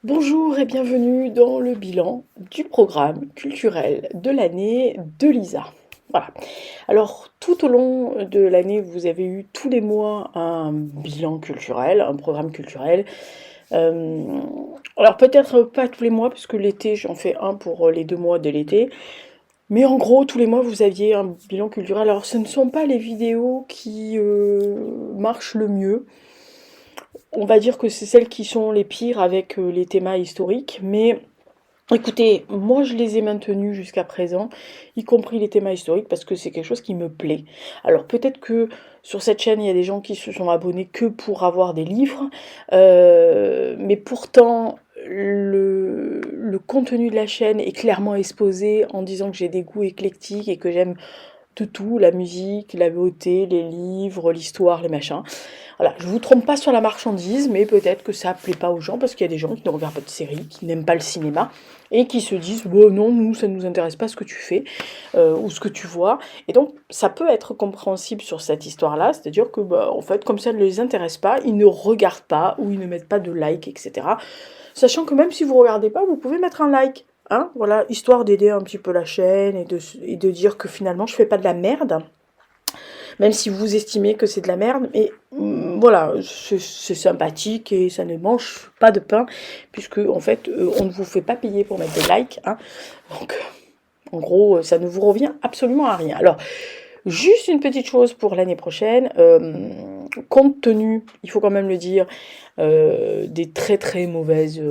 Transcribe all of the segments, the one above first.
Bonjour et bienvenue dans le bilan du programme culturel de l'année de Lisa. Voilà. Alors, tout au long de l'année, vous avez eu tous les mois un bilan culturel, un programme culturel. Euh, alors, peut-être pas tous les mois, parce que l'été, j'en fais un pour les 2 mois de l'été. Mais en gros, tous les mois, vous aviez un bilan culturel. Alors, ce ne sont pas les vidéos qui marchent le mieux. On va dire que c'est celles qui sont les pires avec les thémas historiques, mais écoutez, moi je les ai maintenus jusqu'à présent, y compris les thémas historiques, parce que c'est quelque chose qui me plaît. Alors peut-être que sur cette chaîne, il y a des gens qui se sont abonnés que pour avoir des livres, mais pourtant le contenu de la chaîne est clairement exposé en disant que j'ai des goûts éclectiques et que j'aime de tout, la musique, la beauté, les livres, l'histoire, les machins. Voilà, je vous trompe pas sur la marchandise, mais peut-être que ça plaît pas aux gens, parce qu'il y a des gens qui ne regardent pas de séries, qui n'aiment pas le cinéma, et qui se disent, bon non, nous, ça ne nous intéresse pas ce que tu fais, ou ce que tu vois. Et donc, ça peut être compréhensible sur cette histoire-là, c'est-à-dire que, bah, en fait, comme ça ne les intéresse pas, ils ne regardent pas, ou ils ne mettent pas de like, etc. Sachant que même si vous regardez pas, vous pouvez mettre un like. Hein, voilà, histoire d'aider un petit peu la chaîne et de dire que finalement je fais pas de la merde, même si vous estimez que c'est de la merde, mais voilà, c'est sympathique et ça ne mange pas de pain, puisque en fait, on ne vous fait pas payer pour mettre des likes, hein. Donc, en gros, ça ne vous revient absolument à rien. Alors, juste une petite chose pour l'année prochaine, compte tenu, il faut quand même le dire, des très très mauvaises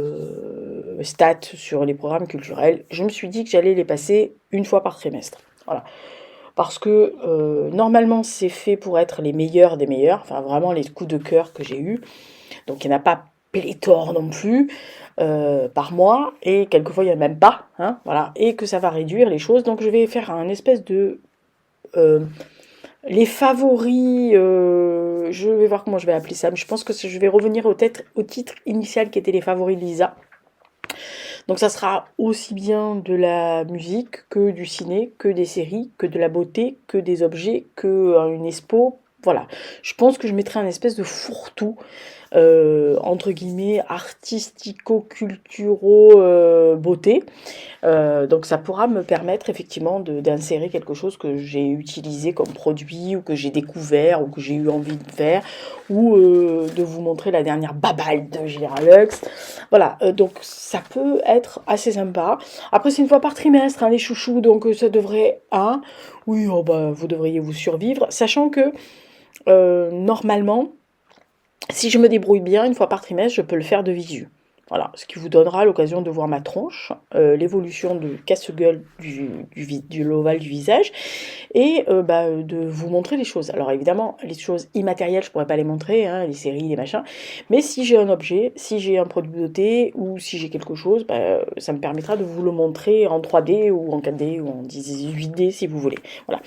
stats sur les programmes culturels, je me suis dit que j'allais les passer une fois par trimestre. Voilà. Parce que normalement c'est fait pour être les meilleurs des meilleurs, enfin vraiment les coups de cœur que j'ai eus. Donc il n'y en a pas pléthore non plus par mois, et quelquefois il n'y en a même pas, hein, voilà, et que ça va réduire les choses. Donc je vais faire un espèce de... euh, les favoris, je vais voir comment je vais appeler ça, mais je pense que je vais revenir au titre initial qui était les favoris de Lisa. Donc ça sera aussi bien de la musique que du ciné, que des séries, que de la beauté, que des objets, que une expo. Voilà. Je pense que je mettrai un espèce de fourre-tout, entre guillemets, artistico-culturaux beauté. Donc ça pourra me permettre effectivement d'insérer quelque chose que j'ai utilisé comme produit, ou que j'ai découvert, ou que j'ai eu envie de faire, ou de vous montrer la dernière baballe de Géralux. Voilà, donc ça peut être assez sympa. Après c'est une fois par trimestre, hein, les chouchous, donc ça devrait, hein, oui, oh bah, vous devriez vous survivre, sachant que normalement, si je me débrouille bien, une fois par trimestre, je peux le faire de visu. Voilà, ce qui vous donnera l'occasion de voir ma tronche, l'évolution de casse-gueule de l'ovale du visage, et bah, de vous montrer les choses. Alors évidemment, les choses immatérielles, je pourrais pas les montrer, hein, les séries, les machins, mais si j'ai un objet, si j'ai un produit de beauté, ou si j'ai quelque chose, bah, ça me permettra de vous le montrer en 3D, ou en 4D, ou en 18D si vous voulez. Voilà.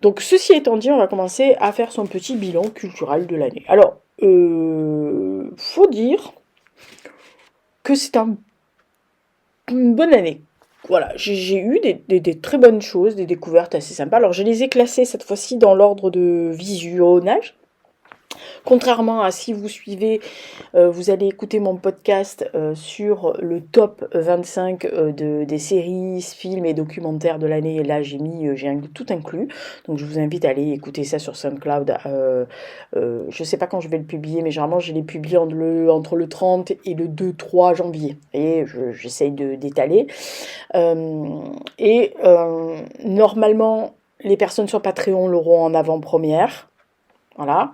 Donc ceci étant dit, on va commencer à faire son petit bilan culturel de l'année. Alors, faut dire que c'est une bonne année. Voilà, j'ai eu des très bonnes choses, des découvertes assez sympas. Alors je les ai classées cette fois-ci dans l'ordre de visionnage. Contrairement à si vous suivez, vous allez écouter mon podcast sur le top 25 des séries, films et documentaires de l'année. Et là, j'ai tout inclus. Donc, je vous invite à aller écouter ça sur SoundCloud. Je ne sais pas quand je vais le publier, mais généralement, je l'ai publié entre le 30 et le 2-3 janvier. Et j'essaye d'étaler. Normalement, les personnes sur Patreon l'auront en avant-première. Voilà.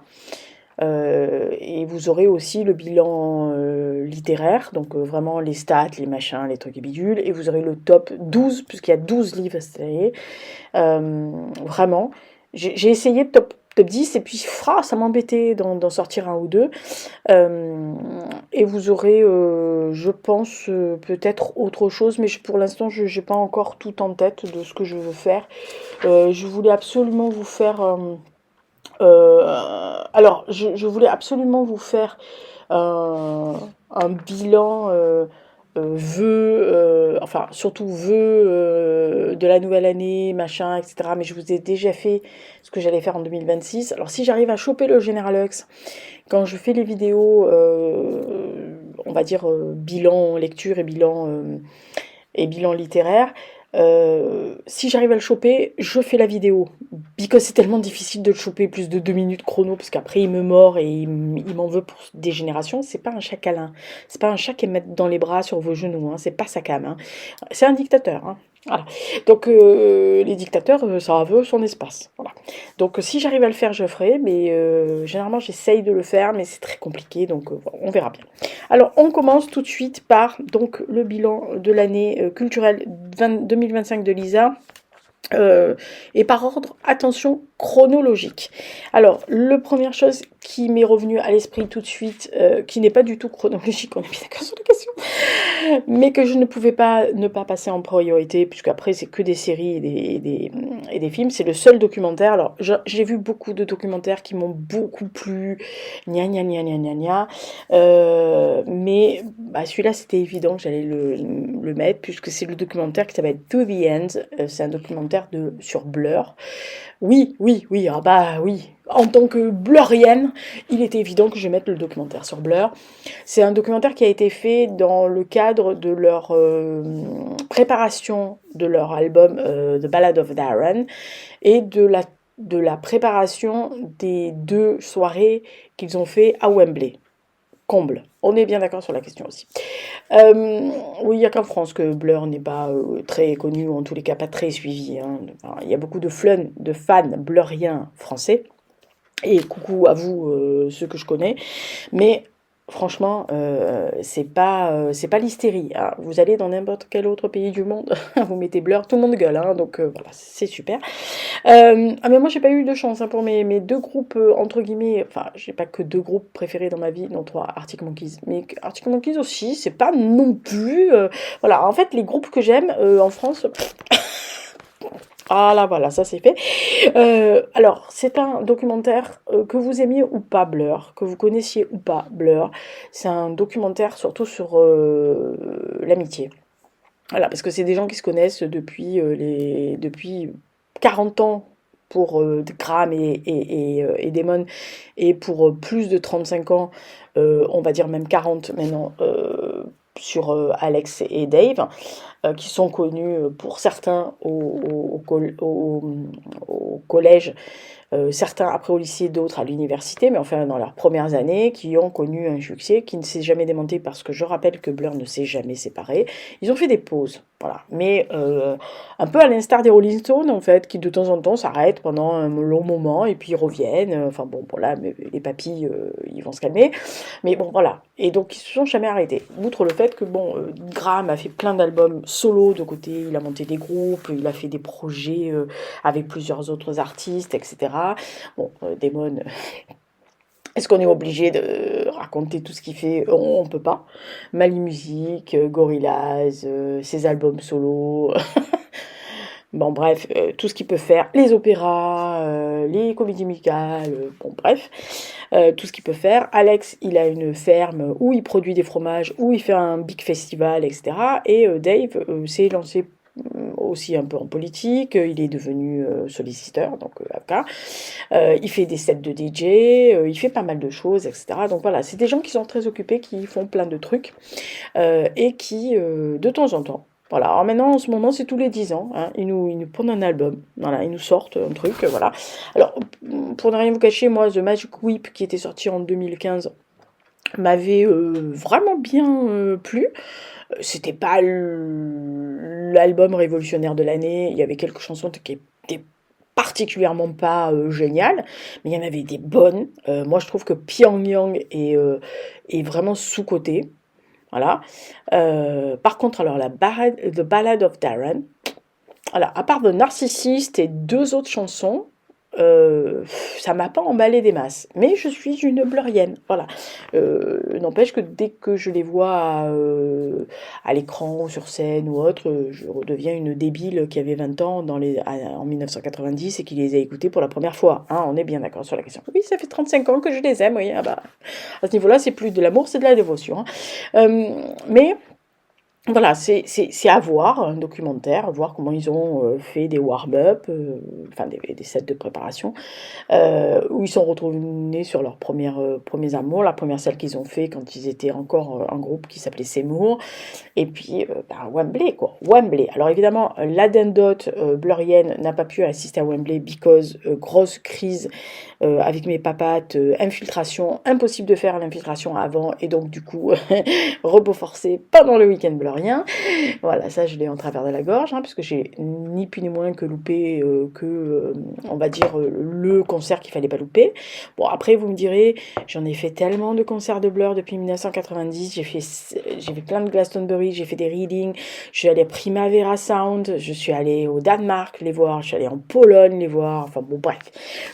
Et vous aurez aussi le bilan littéraire, donc vraiment les stats, les machins, les trucs et bidules, et vous aurez le top 12, puisqu'il y a 12 livres à cette année. Vraiment, j'ai essayé top 10, et puis ça m'embêtait d'en sortir un ou deux. Et vous aurez, je pense, peut-être autre chose, mais pour l'instant, je n'ai pas encore tout en tête de ce que je veux faire. Je voulais absolument vous faire... alors, je voulais absolument vous faire un bilan vœux, enfin surtout vœux de la nouvelle année, machin, etc. Mais je vous ai déjà fait ce que j'allais faire en 2026. Alors si j'arrive à choper le Generalux quand je fais les vidéos on va dire, bilan lecture et bilan littéraire. Si j'arrive à le choper, je fais la vidéo. Because c'est tellement difficile de le choper plus de 2 minutes chrono, parce qu'après il me mord et il m'en veut pour des générations. C'est pas un chat câlin. C'est pas un chat qui met dans les bras sur vos genoux. Hein. C'est pas sa cam. Hein. C'est un dictateur. Hein. Voilà. Donc les dictateurs, ça veut son espace. Voilà. Donc si j'arrive à le faire, je ferai. Mais généralement j'essaye de le faire, mais c'est très compliqué. Donc on verra bien. Alors, on commence tout de suite par donc, le bilan de l'année culturelle 2025 de Lisa. Et par ordre, attention, chronologique. Alors, la première chose qui m'est revenue à l'esprit tout de suite, qui n'est pas du tout chronologique, on est bien d'accord sur la question, mais que je ne pouvais pas ne pas passer en priorité, puisque après c'est que des séries et des films, c'est le seul documentaire. Alors, j'ai vu beaucoup de documentaires qui m'ont beaucoup plu, gna gna gna gna gna gna, mais bah, celui-là c'était évident que j'allais le mettre, puisque c'est le documentaire qui s'appelle To the End, c'est un documentaire sur Blur. Oui, oui, oui, ah bah oui. En tant que blurienne, il était évident que je vais mettre le documentaire sur Blur. C'est un documentaire qui a été fait dans le cadre de leur préparation de leur album The Ballad of Darren et de la préparation des 2 soirées qu'ils ont fait à Wembley. Comble. On est bien d'accord sur la question aussi. Oui, il n'y a qu'en France que Blur n'est pas très connu, ou en tous les cas pas très suivi. Hein. Enfin, il y a beaucoup de fans bluriens français. Et coucou à vous, ceux que je connais. Mais franchement, c'est pas l'hystérie. Hein. Vous allez dans n'importe quel autre pays du monde, vous mettez Blur, tout le monde gueule. Hein, donc voilà, c'est super. Mais moi, j'ai pas eu de chance hein, pour mes 2 groupes, entre guillemets. Enfin, j'ai pas que 2 groupes préférés dans ma vie, non 3, Arctic Monkeys. Mais Arctic Monkeys aussi, c'est pas non plus. Voilà, en fait, les groupes que j'aime en France. Ah là, voilà, ça c'est fait. Alors, c'est un documentaire que vous aimiez ou pas Blur, que vous connaissiez ou pas Blur. C'est un documentaire surtout sur l'amitié. Voilà, parce que c'est des gens qui se connaissent depuis 40 ans pour Graham et Damon, et pour plus de 35 ans, on va dire même 40 maintenant, sur Alex et Dave, qui sont connus pour certains au collège, certains après au lycée, d'autres à l'université, mais enfin dans leurs premières années, qui ont connu un succès qui ne s'est jamais démonté, parce que je rappelle que Blur ne s'est jamais séparé. Ils ont fait des pauses, voilà, mais un peu à l'instar des Rolling Stones en fait, qui de temps en temps s'arrêtent pendant un long moment et puis ils reviennent. Enfin bon, là, les papis, ils vont se calmer, mais bon voilà. Et donc ils se sont jamais arrêtés. Outre le fait que bon, Graham a fait plein d'albums solo de côté, il a monté des groupes, il a fait des projets avec plusieurs autres artistes, etc. Bon, Damon, est-ce qu'on est obligé de raconter tout ce qu'il fait? On peut pas. Mali Music, Gorillaz, ses albums solo. Bon, bref, tout ce qu'il peut faire, les opéras, les comédies musicales, bon, bref, tout ce qu'il peut faire. Alex, il a une ferme où il produit des fromages, où il fait un big festival, etc. Et Dave s'est lancé aussi un peu en politique, il est devenu solliciteur, donc avocat. Il fait des sets de DJ, il fait pas mal de choses, etc. Donc voilà, c'est des gens qui sont très occupés, qui font plein de trucs, et qui, de temps en temps, voilà, alors maintenant, en ce moment, c'est tous les 10 ans. Hein, ils nous pondent un album. Voilà, ils nous sortent un truc, voilà. Alors, pour ne rien vous cacher, moi, The Magic Whip, qui était sorti en 2015, m'avait vraiment bien plu. C'était pas l'album révolutionnaire de l'année. Il y avait quelques chansons qui étaient particulièrement pas géniales, mais il y en avait des bonnes. Moi, je trouve que Pyongyang est vraiment sous-coté. Voilà. Par contre, alors The Ballad of Darren, voilà, à part The Narcissist et 2 autres chansons, ça m'a pas emballé des masses. Mais je suis une blurienne, voilà. N'empêche que dès que je les vois à l'écran ou sur scène ou autre, je redeviens une débile qui avait 20 ans en 1990 et qui les a écoutés pour la première fois. Hein, on est bien d'accord sur la question. Oui, ça fait 35 ans que je les aime, oui. Ah bah, à ce niveau-là, c'est plus de l'amour, c'est de la dévotion. Hein. Mais Voilà, c'est à voir, un documentaire, voir comment ils ont, fait des warm-up, enfin des sets de préparation, où ils sont retournés sur leurs premiers amours. La première celle qu'ils ont fait quand ils étaient encore, un groupe qui s'appelait Seymour. Et puis, bah, Wembley, quoi. Wembley. Alors évidemment, l'Adendote blurienne n'a pas pu assister à Wembley because grosse crise avec mes papates, infiltration, impossible de faire l'infiltration avant, et donc du coup, repos forcé pendant le week-end blurien. Voilà, ça je l'ai en travers de la gorge, hein, parce que j'ai ni plus ni moins que loupé on va dire, le concert qu'il fallait pas louper. Bon, après, vous me direz, j'en ai fait tellement de concerts de Blur depuis 1990, j'ai fait plein de Glastonbury, j'ai fait des readings, je suis allée à Primavera Sound, je suis allée au Danemark les voir, je suis allée en Pologne les voir, enfin bon, bref.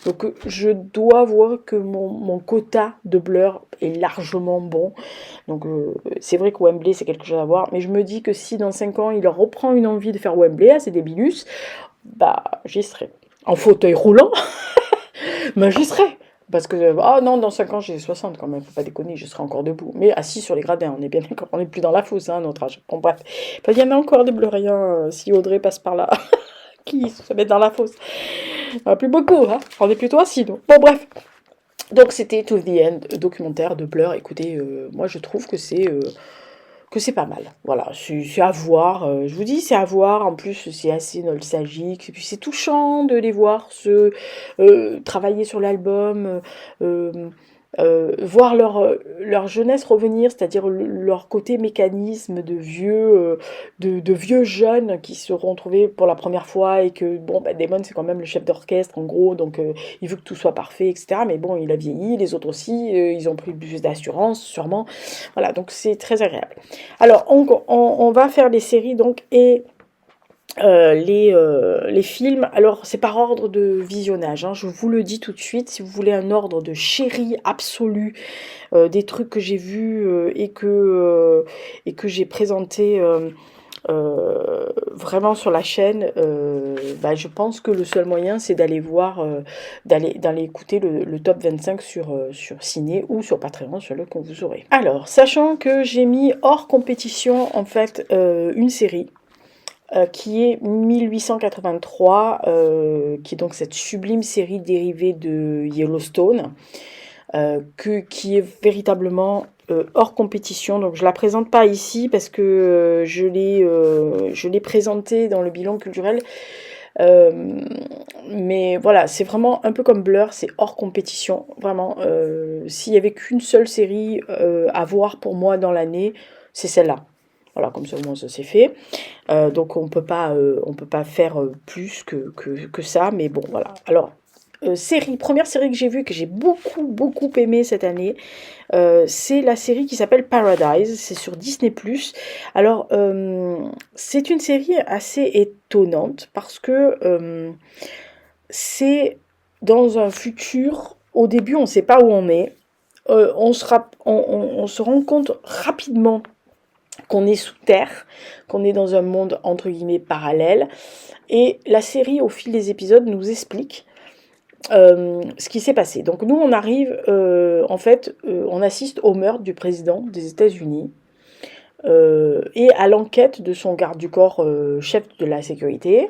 Donc, je dois voir que mon quota de Blur est largement bon. Donc c'est vrai que Wembley c'est quelque chose à voir, mais je me dis que si dans 5 ans il reprend une envie de faire Wembley à ses débilus, bah j'y serai. En fauteuil roulant, mais j'y serai. Parce que, ah non, dans 5 ans j'ai 60 quand même, faut pas déconner, je serai encore debout. Mais assis sur les gradins, on est bien d'accord, on n'est plus dans la fosse, hein, notre âge. Bon bref, enfin, il y en a encore des bleuriens, si Audrey passe par là, qui se mettent dans la fosse. Plus beaucoup, hein, on est plutôt assis, donc. Bon bref. Donc c'était To the End, documentaire de Blur. Écoutez, moi je trouve que c'est pas mal. Voilà, c'est à voir. Je vous dis, c'est à voir. En plus, c'est assez nostalgique. Et puis c'est touchant de les voir travailler sur l'album, voir leur jeunesse revenir, c'est-à-dire leur côté mécanisme de vieux jeunes qui se seront retrouvés pour la première fois et que, bon, bah, Damon, c'est quand même le chef d'orchestre, en gros, donc il veut que tout soit parfait, etc. Mais bon, il a vieilli, les autres aussi, ils ont pris plus d'assurance, sûrement. Voilà, donc c'est très agréable. Alors, on va faire les séries, donc, et les films. Alors, c'est par ordre de visionnage, hein, je vous le dis tout de suite. Si vous voulez un ordre de chérie absolue, des trucs que j'ai vus et que j'ai présenté vraiment sur la chaîne, bah, je pense que le seul moyen, c'est d'aller voir, d'aller écouter le top 25 sur Ciné ou sur Patreon, sur le qu'on vous aurez. Alors, sachant que j'ai mis hors compétition, en fait, une série qui est 1883, qui est donc cette sublime série dérivée de Yellowstone, qui est véritablement hors compétition. Donc je la présente pas ici parce que je l'ai présentée dans le bilan culturel. Mais voilà, c'est vraiment un peu comme Blur, c'est hors compétition. Vraiment, s'il y avait qu'une seule série à voir pour moi dans l'année, c'est celle-là. Voilà, comme ça au moins ça c'est fait. Donc on peut pas faire plus que ça, mais bon voilà. Alors, première série que j'ai vue, que j'ai beaucoup aimé cette année, c'est la série qui s'appelle Paradise, c'est sur Disney+. Alors, c'est une série assez étonnante parce que c'est dans un futur, au début on ne sait pas où on est, on se rend compte rapidement qu'on est sous terre, qu'on est dans un monde entre guillemets parallèle, et la série au fil des épisodes nous explique ce qui s'est passé. Donc nous on arrive, en fait, on assiste au meurtre du président des États-Unis et à l'enquête de son garde du corps, chef de la sécurité.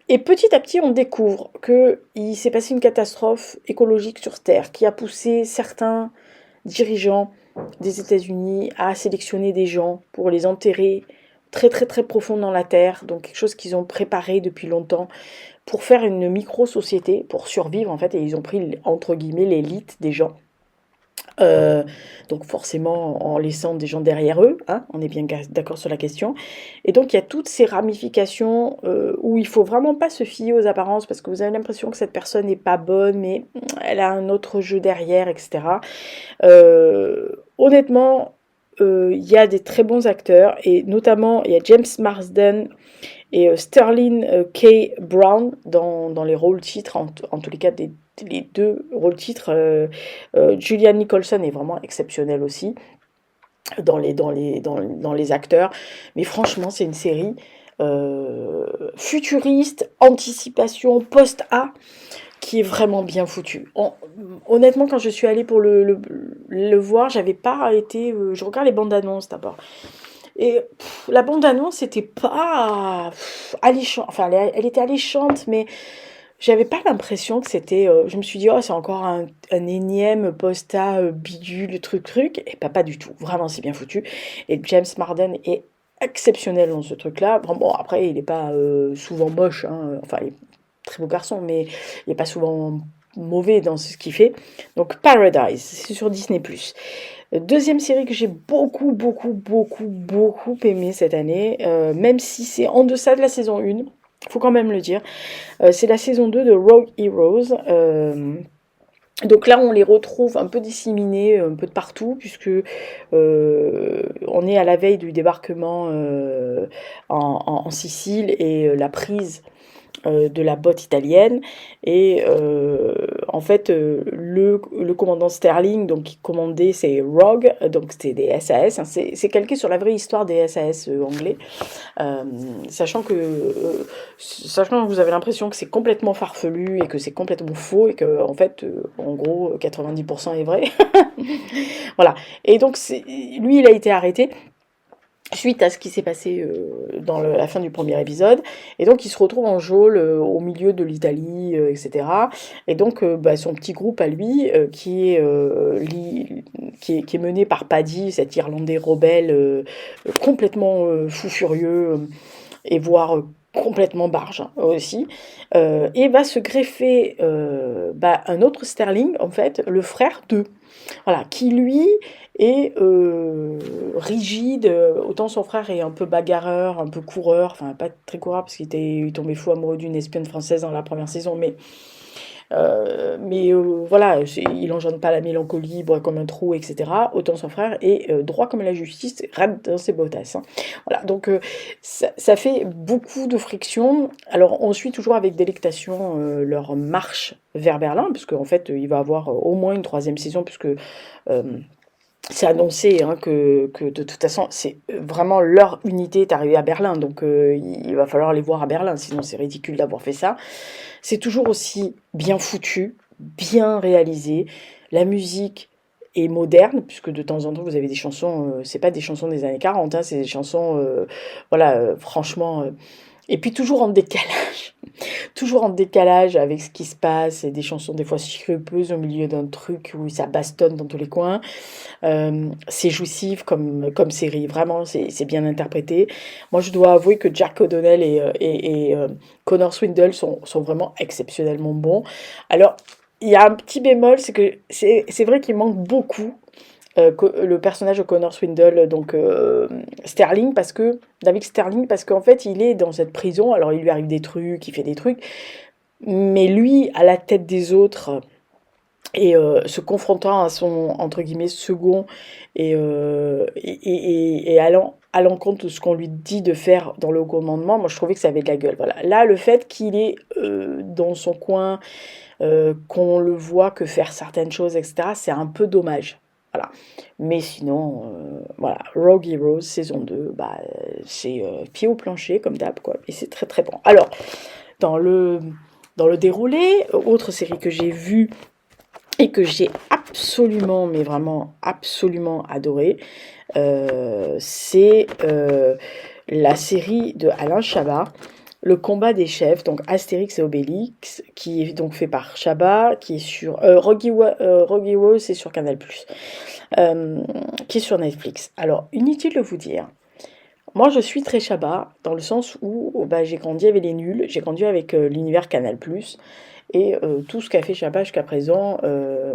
Et petit à petit, on découvre qu'il s'est passé une catastrophe écologique sur Terre qui a poussé certains dirigeants des États-Unis à sélectionner des gens pour les enterrer très profond dans la terre, donc quelque chose qu'ils ont préparé depuis longtemps pour faire une micro-société, pour survivre en fait, et ils ont pris entre guillemets l'élite des gens. Euh, donc forcément en laissant des gens derrière eux, hein, on est bien d'accord sur la question. Et donc il y a toutes ces ramifications où il faut vraiment pas se fier aux apparences parce que vous avez l'impression que cette personne n'est pas bonne, mais elle a un autre jeu derrière, etc. Honnêtement, il y a des très bons acteurs et notamment il y a James Marsden et Sterling K. Brown dans les rôles titres, en tous les cas les deux rôles titres. Julianne Nicholson est vraiment exceptionnelle aussi dans les acteurs. Mais franchement, c'est une série futuriste, anticipation, post-A, qui est vraiment bien foutue. Honnêtement, quand je suis allée pour le voir, j'avais pas été... je regarde les bandes annonces d'abord. Et la bande-annonce était pas alléchante, enfin elle était alléchante, mais j'avais pas l'impression que c'était. Je me suis dit, oh, c'est encore un énième posta bidule, truc, et pas du tout. Vraiment, c'est bien foutu. Et James Marden est exceptionnel dans ce truc-là. Bon, après, il est pas souvent moche, hein. Enfin, il est très beau garçon, mais il est pas souvent mauvais dans ce qu'il fait. Donc, Paradise, c'est sur Disney+. Deuxième série que j'ai beaucoup aimé cette année, même si c'est en deçà de la saison 1, faut quand même le dire. C'est la saison 2 de Rogue Heroes. Donc là, on les retrouve un peu disséminés, un peu de partout, puisque on est à la veille du débarquement en Sicile et la prise de la botte italienne. Et en fait, le commandant Sterling, donc qui commandait ces Rogue, donc c'était des SAS, hein, c'est calqué sur la vraie histoire des SAS anglais. Euh, sachant sachant que vous avez l'impression que c'est complètement farfelu et que c'est complètement faux et que en fait, en gros, 90% est vrai. Voilà. Et donc, lui, il a été arrêté suite à ce qui s'est passé dans la fin du premier épisode. Et donc, il se retrouve en geôle au milieu de l'Italie, etc. Et donc, son petit groupe à lui, qui est mené par Paddy, cet Irlandais rebelle complètement fou furieux, et voire complètement barge, hein, aussi, et va se greffer un autre Sterling, en fait, le frère d'eux. Voilà, qui lui est rigide, autant son frère est un peu bagarreur, un peu coureur, enfin pas très coureur parce il tombait fou amoureux d'une espionne française dans la première saison, voilà, il engendre pas la mélancolie, boit comme un trou, etc. Autant son frère est droit comme la justice, rade dans ses bottasses, hein. Voilà, donc ça fait beaucoup de friction. Alors on suit toujours avec délectation leur marche vers Berlin, puisque en fait il va avoir au moins une troisième saison, puisque c'est annoncé, hein, que de toute façon, c'est vraiment leur unité est arrivée à Berlin, donc il va falloir les voir à Berlin, sinon c'est ridicule d'avoir fait ça. C'est toujours aussi bien foutu, bien réalisé. La musique est moderne, puisque de temps en temps vous avez des chansons, c'est pas des chansons des années 40, hein, c'est des chansons, voilà, franchement. Et puis toujours en décalage, toujours en décalage avec ce qui se passe, et des chansons des fois sirupeuses au milieu d'un truc où ça bastonne dans tous les coins. C'est jouissif comme série, vraiment, c'est bien interprété. Moi, je dois avouer que Jack O'Donnell et Connor Swindle sont vraiment exceptionnellement bons. Alors, il y a un petit bémol, c'est que c'est vrai qu'il manque beaucoup le personnage de Connor Swindle, donc David Sterling, parce qu'en fait, il est dans cette prison, alors il lui arrive des trucs, il fait des trucs, mais lui, à la tête des autres, et se confrontant à son, entre guillemets, second, et allant à l'encontre de ce qu'on lui dit de faire dans le commandement, moi je trouvais que ça avait de la gueule. Voilà. Là, le fait qu'il est dans son coin, qu'on le voit que faire certaines choses, etc., c'est un peu dommage. Voilà. Mais sinon, voilà, Rogue Heroes saison 2, c'est pied au plancher comme d'hab, quoi. Et c'est très très bon. Alors, dans le, dans le déroulé, autre série que j'ai vue et que j'ai absolument, mais vraiment absolument adoré, c'est la série de Alain Chabat, Le combat des chefs, donc Astérix et Obélix, qui est donc fait par Chabat, qui est sur Rogue Heroes, c'est sur Canal+, qui est sur Netflix. Alors, inutile de vous dire, moi je suis très Chabat, dans le sens où j'ai grandi avec les nuls, j'ai grandi avec l'univers Canal+, et tout ce qu'a fait Chabat jusqu'à présent,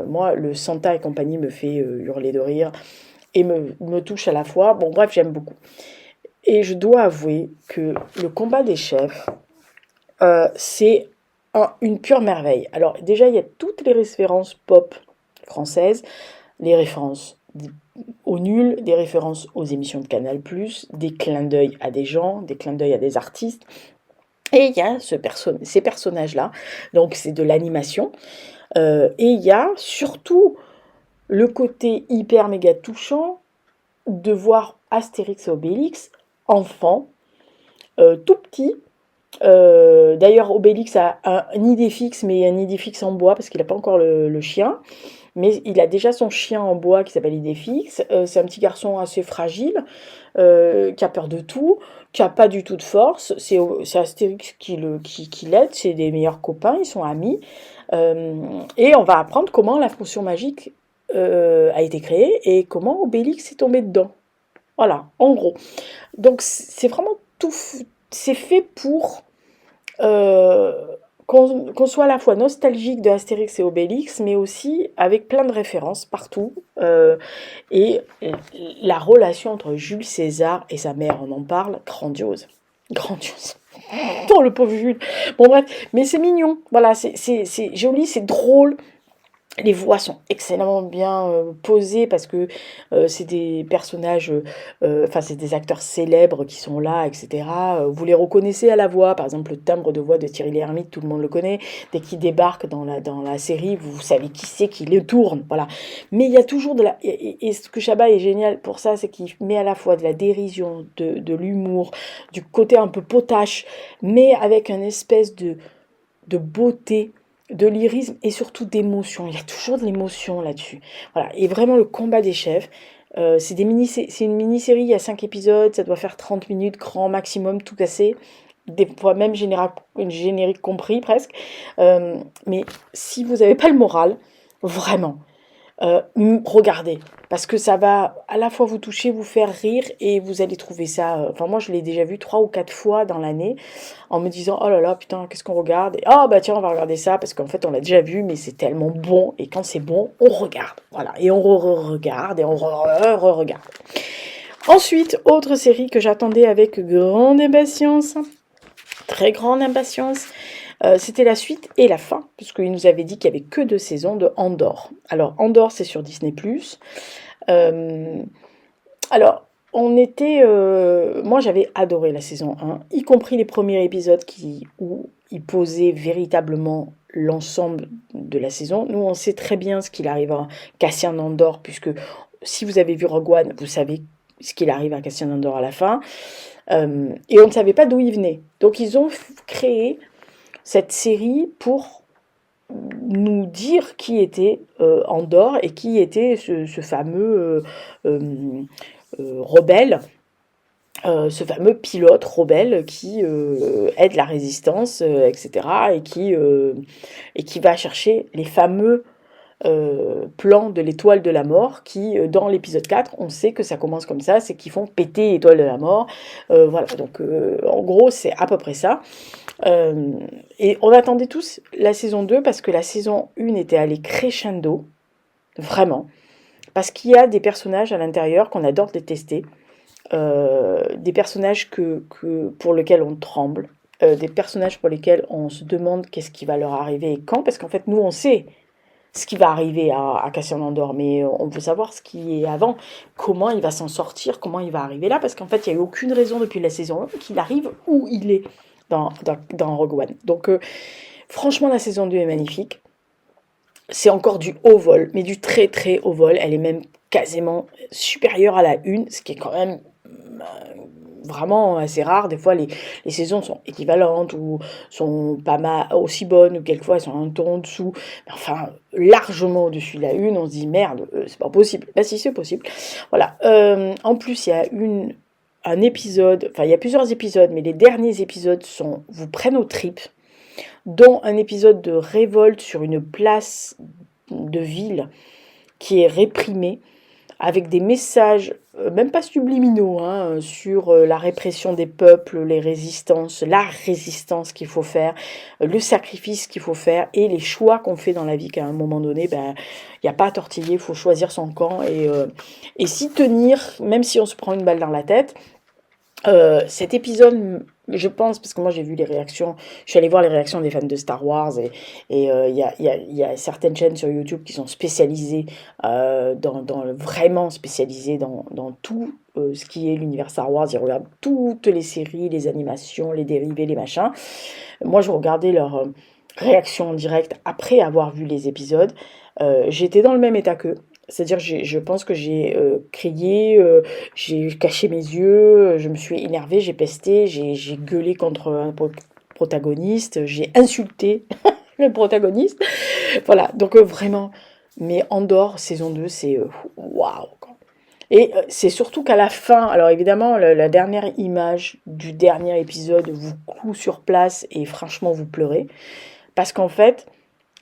moi, le Santa et compagnie me fait hurler de rire et me touche à la fois. Bon, bref, j'aime beaucoup. Et je dois avouer que le combat des chefs, c'est une pure merveille. Alors, déjà, il y a toutes les références pop françaises, les références aux nuls, des références aux émissions de Canal+, des clins d'œil à des gens, des clins d'œil à des artistes. Et il y a ces personnages-là, donc c'est de l'animation. Et il y a surtout le côté hyper méga touchant de voir Astérix et Obélix, enfant, tout petit. D'ailleurs, Obélix a un idée fixe, mais un idée fixe en bois, parce qu'il n'a pas encore le chien. mais il a déjà son chien en bois qui s'appelle Idéfix. C'est un petit garçon assez fragile, qui a peur de tout, qui a pas du tout de force. C'est Astérix qui l'aide, c'est des meilleurs copains, ils sont amis. Et on va apprendre comment la potion magique a été créée et comment Obélix est tombé dedans. Voilà, en gros. Donc c'est vraiment tout, c'est fait pour euh, qu'on soit à la fois nostalgique de Astérix et Obélix, mais aussi avec plein de références partout. Et la relation entre Jules César et sa mère, on en parle, grandiose. Grandiose. Oh, le pauvre Jules. Bon, bref, mais c'est mignon. Voilà, c'est joli, c'est drôle. Les voix sont excellemment bien posées parce que c'est des personnages, enfin c'est des acteurs célèbres qui sont là, etc. Vous les reconnaissez à la voix, par exemple le timbre de voix de Thierry Lhermitte, tout le monde le connaît. Dès qu'il débarque dans la série, vous savez qui c'est qui le tourne, voilà. Mais il y a toujours de la... Et ce que Chabat est génial pour ça, c'est qu'il met à la fois de la dérision, de l'humour, du côté un peu potache, mais avec une espèce de beauté, de lyrisme et surtout d'émotion. Il y a toujours de l'émotion là-dessus. Voilà. Et vraiment le combat des chefs. C'est une mini-série, il y a 5 épisodes, ça doit faire 30 minutes, grand maximum, tout cassé. Des fois même générique compris presque. Mais si vous n'avez pas le moral, vraiment, regardez, parce que ça va à la fois vous toucher, vous faire rire, et vous allez trouver ça... Enfin, moi, je l'ai déjà vu 3 ou 4 fois dans l'année, en me disant, oh là là, putain, qu'est-ce qu'on regarde? Et, oh, bah tiens, on va regarder ça, parce qu'en fait, on l'a déjà vu, mais c'est tellement bon, et quand c'est bon, on regarde. Voilà, et on regarde, et on regarde. Ensuite, autre série que j'attendais avec grande impatience, très grande impatience, c'était la suite et la fin, puisqu'il nous avait dit qu'il n'y avait que 2 saisons de Andor. Alors, Andor, c'est sur Disney+. Euh, alors, moi, j'avais adoré la saison 1, y compris les premiers épisodes où il posait véritablement l'ensemble de la saison. Nous, on sait très bien ce qu'il arrive à Cassian Andor, puisque si vous avez vu Rogue One, vous savez ce qu'il arrive à Cassian Andor à la fin. Et on ne savait pas d'où il venait. Donc, ils ont créé cette série pour nous dire qui était Andor et qui était ce fameux rebelle, ce fameux pilote rebelle qui aide la résistance, etc. Et qui va chercher les fameux plans de l'étoile de la mort qui, dans l'épisode 4, on sait que ça commence comme ça, c'est qu'ils font péter l'étoile de la mort. Voilà, donc en gros, c'est à peu près ça. Et on attendait tous la saison 2 parce que la saison 1 était allée crescendo, vraiment. Parce qu'il y a des personnages à l'intérieur qu'on adore détester, des personnages pour lesquels on tremble, des personnages pour lesquels on se demande qu'est-ce qui va leur arriver et quand, parce qu'en fait, nous, on sait ce qui va arriver à Cassian Andor, mais on veut savoir ce qui est avant, comment il va s'en sortir, comment il va arriver là, parce qu'en fait, il n'y a eu aucune raison depuis la saison 1 qu'il arrive où il est dans Rogue One. Donc, franchement, la saison 2 est magnifique. C'est encore du haut vol, mais du très très haut vol. Elle est même quasiment supérieure à la 1, ce qui est quand même vraiment assez rare. Des fois, les saisons sont équivalentes ou sont pas mal aussi bonnes, ou quelquefois elles sont un ton en dessous. Mais enfin, largement au-dessus de la 1, on se dit merde, c'est pas possible. Bah si, c'est possible. Voilà. En plus, il y a un épisode, enfin il y a plusieurs épisodes, mais les derniers épisodes vous prennent aux tripes, dont un épisode de révolte sur une place de ville qui est réprimée, avec des messages, même pas subliminaux, hein, sur la répression des peuples, la résistance qu'il faut faire, le sacrifice qu'il faut faire, et les choix qu'on fait dans la vie, qu'à un moment donné, ben, il n'y a pas à tortiller, il faut choisir son camp, et s'y tenir, même si on se prend une balle dans la tête. Cet épisode, je pense, parce que moi j'ai vu les réactions, je suis allée voir les réactions des fans de Star Wars, et il y a certaines chaînes sur YouTube qui sont spécialisées, vraiment spécialisées dans tout ce qui est l'univers Star Wars. Ils regardent toutes les séries, les animations, les dérivés, les machins. Moi je regardais leurs réactions en direct après avoir vu les épisodes. J'étais dans le même état qu'eux. C'est-à-dire, je pense que j'ai crié, j'ai caché mes yeux, je me suis énervée, j'ai pesté, j'ai gueulé contre un protagoniste, j'ai insulté le protagoniste. Voilà, donc vraiment, mais Andor saison 2, c'est waouh, quoi. Et c'est surtout qu'à la fin, alors évidemment, la dernière image du dernier épisode vous cloue sur place et franchement, vous pleurez. Parce qu'en fait,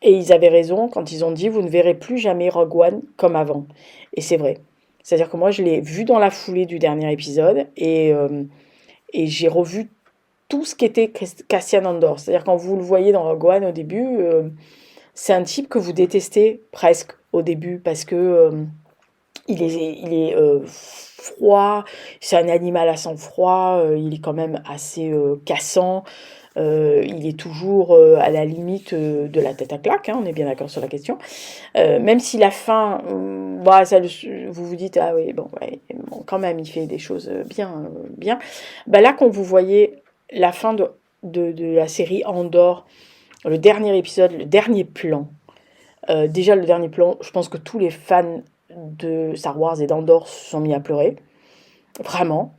et ils avaient raison quand ils ont dit, vous ne verrez plus jamais Rogue One comme avant. Et c'est vrai. C'est-à-dire que moi, je l'ai vu dans la foulée du dernier épisode et j'ai revu tout ce qu'était Cassian Andor. C'est-à-dire quand vous le voyez dans Rogue One au début, c'est un type que vous détestez presque au début parce que il est froid, c'est un animal à sang froid, il est quand même assez cassant, il est toujours à la limite de la tête à claque, hein, on est bien d'accord sur la question. Même si la fin, bah, vous vous dites, ah oui, bon, ouais, bon, quand même, il fait des choses bien, bien. Bah, là, quand vous voyez la fin de la série Andor, le dernier épisode, le dernier plan, déjà le dernier plan, je pense que tous les fans de Star Wars et d'Andor se sont mis à pleurer, vraiment.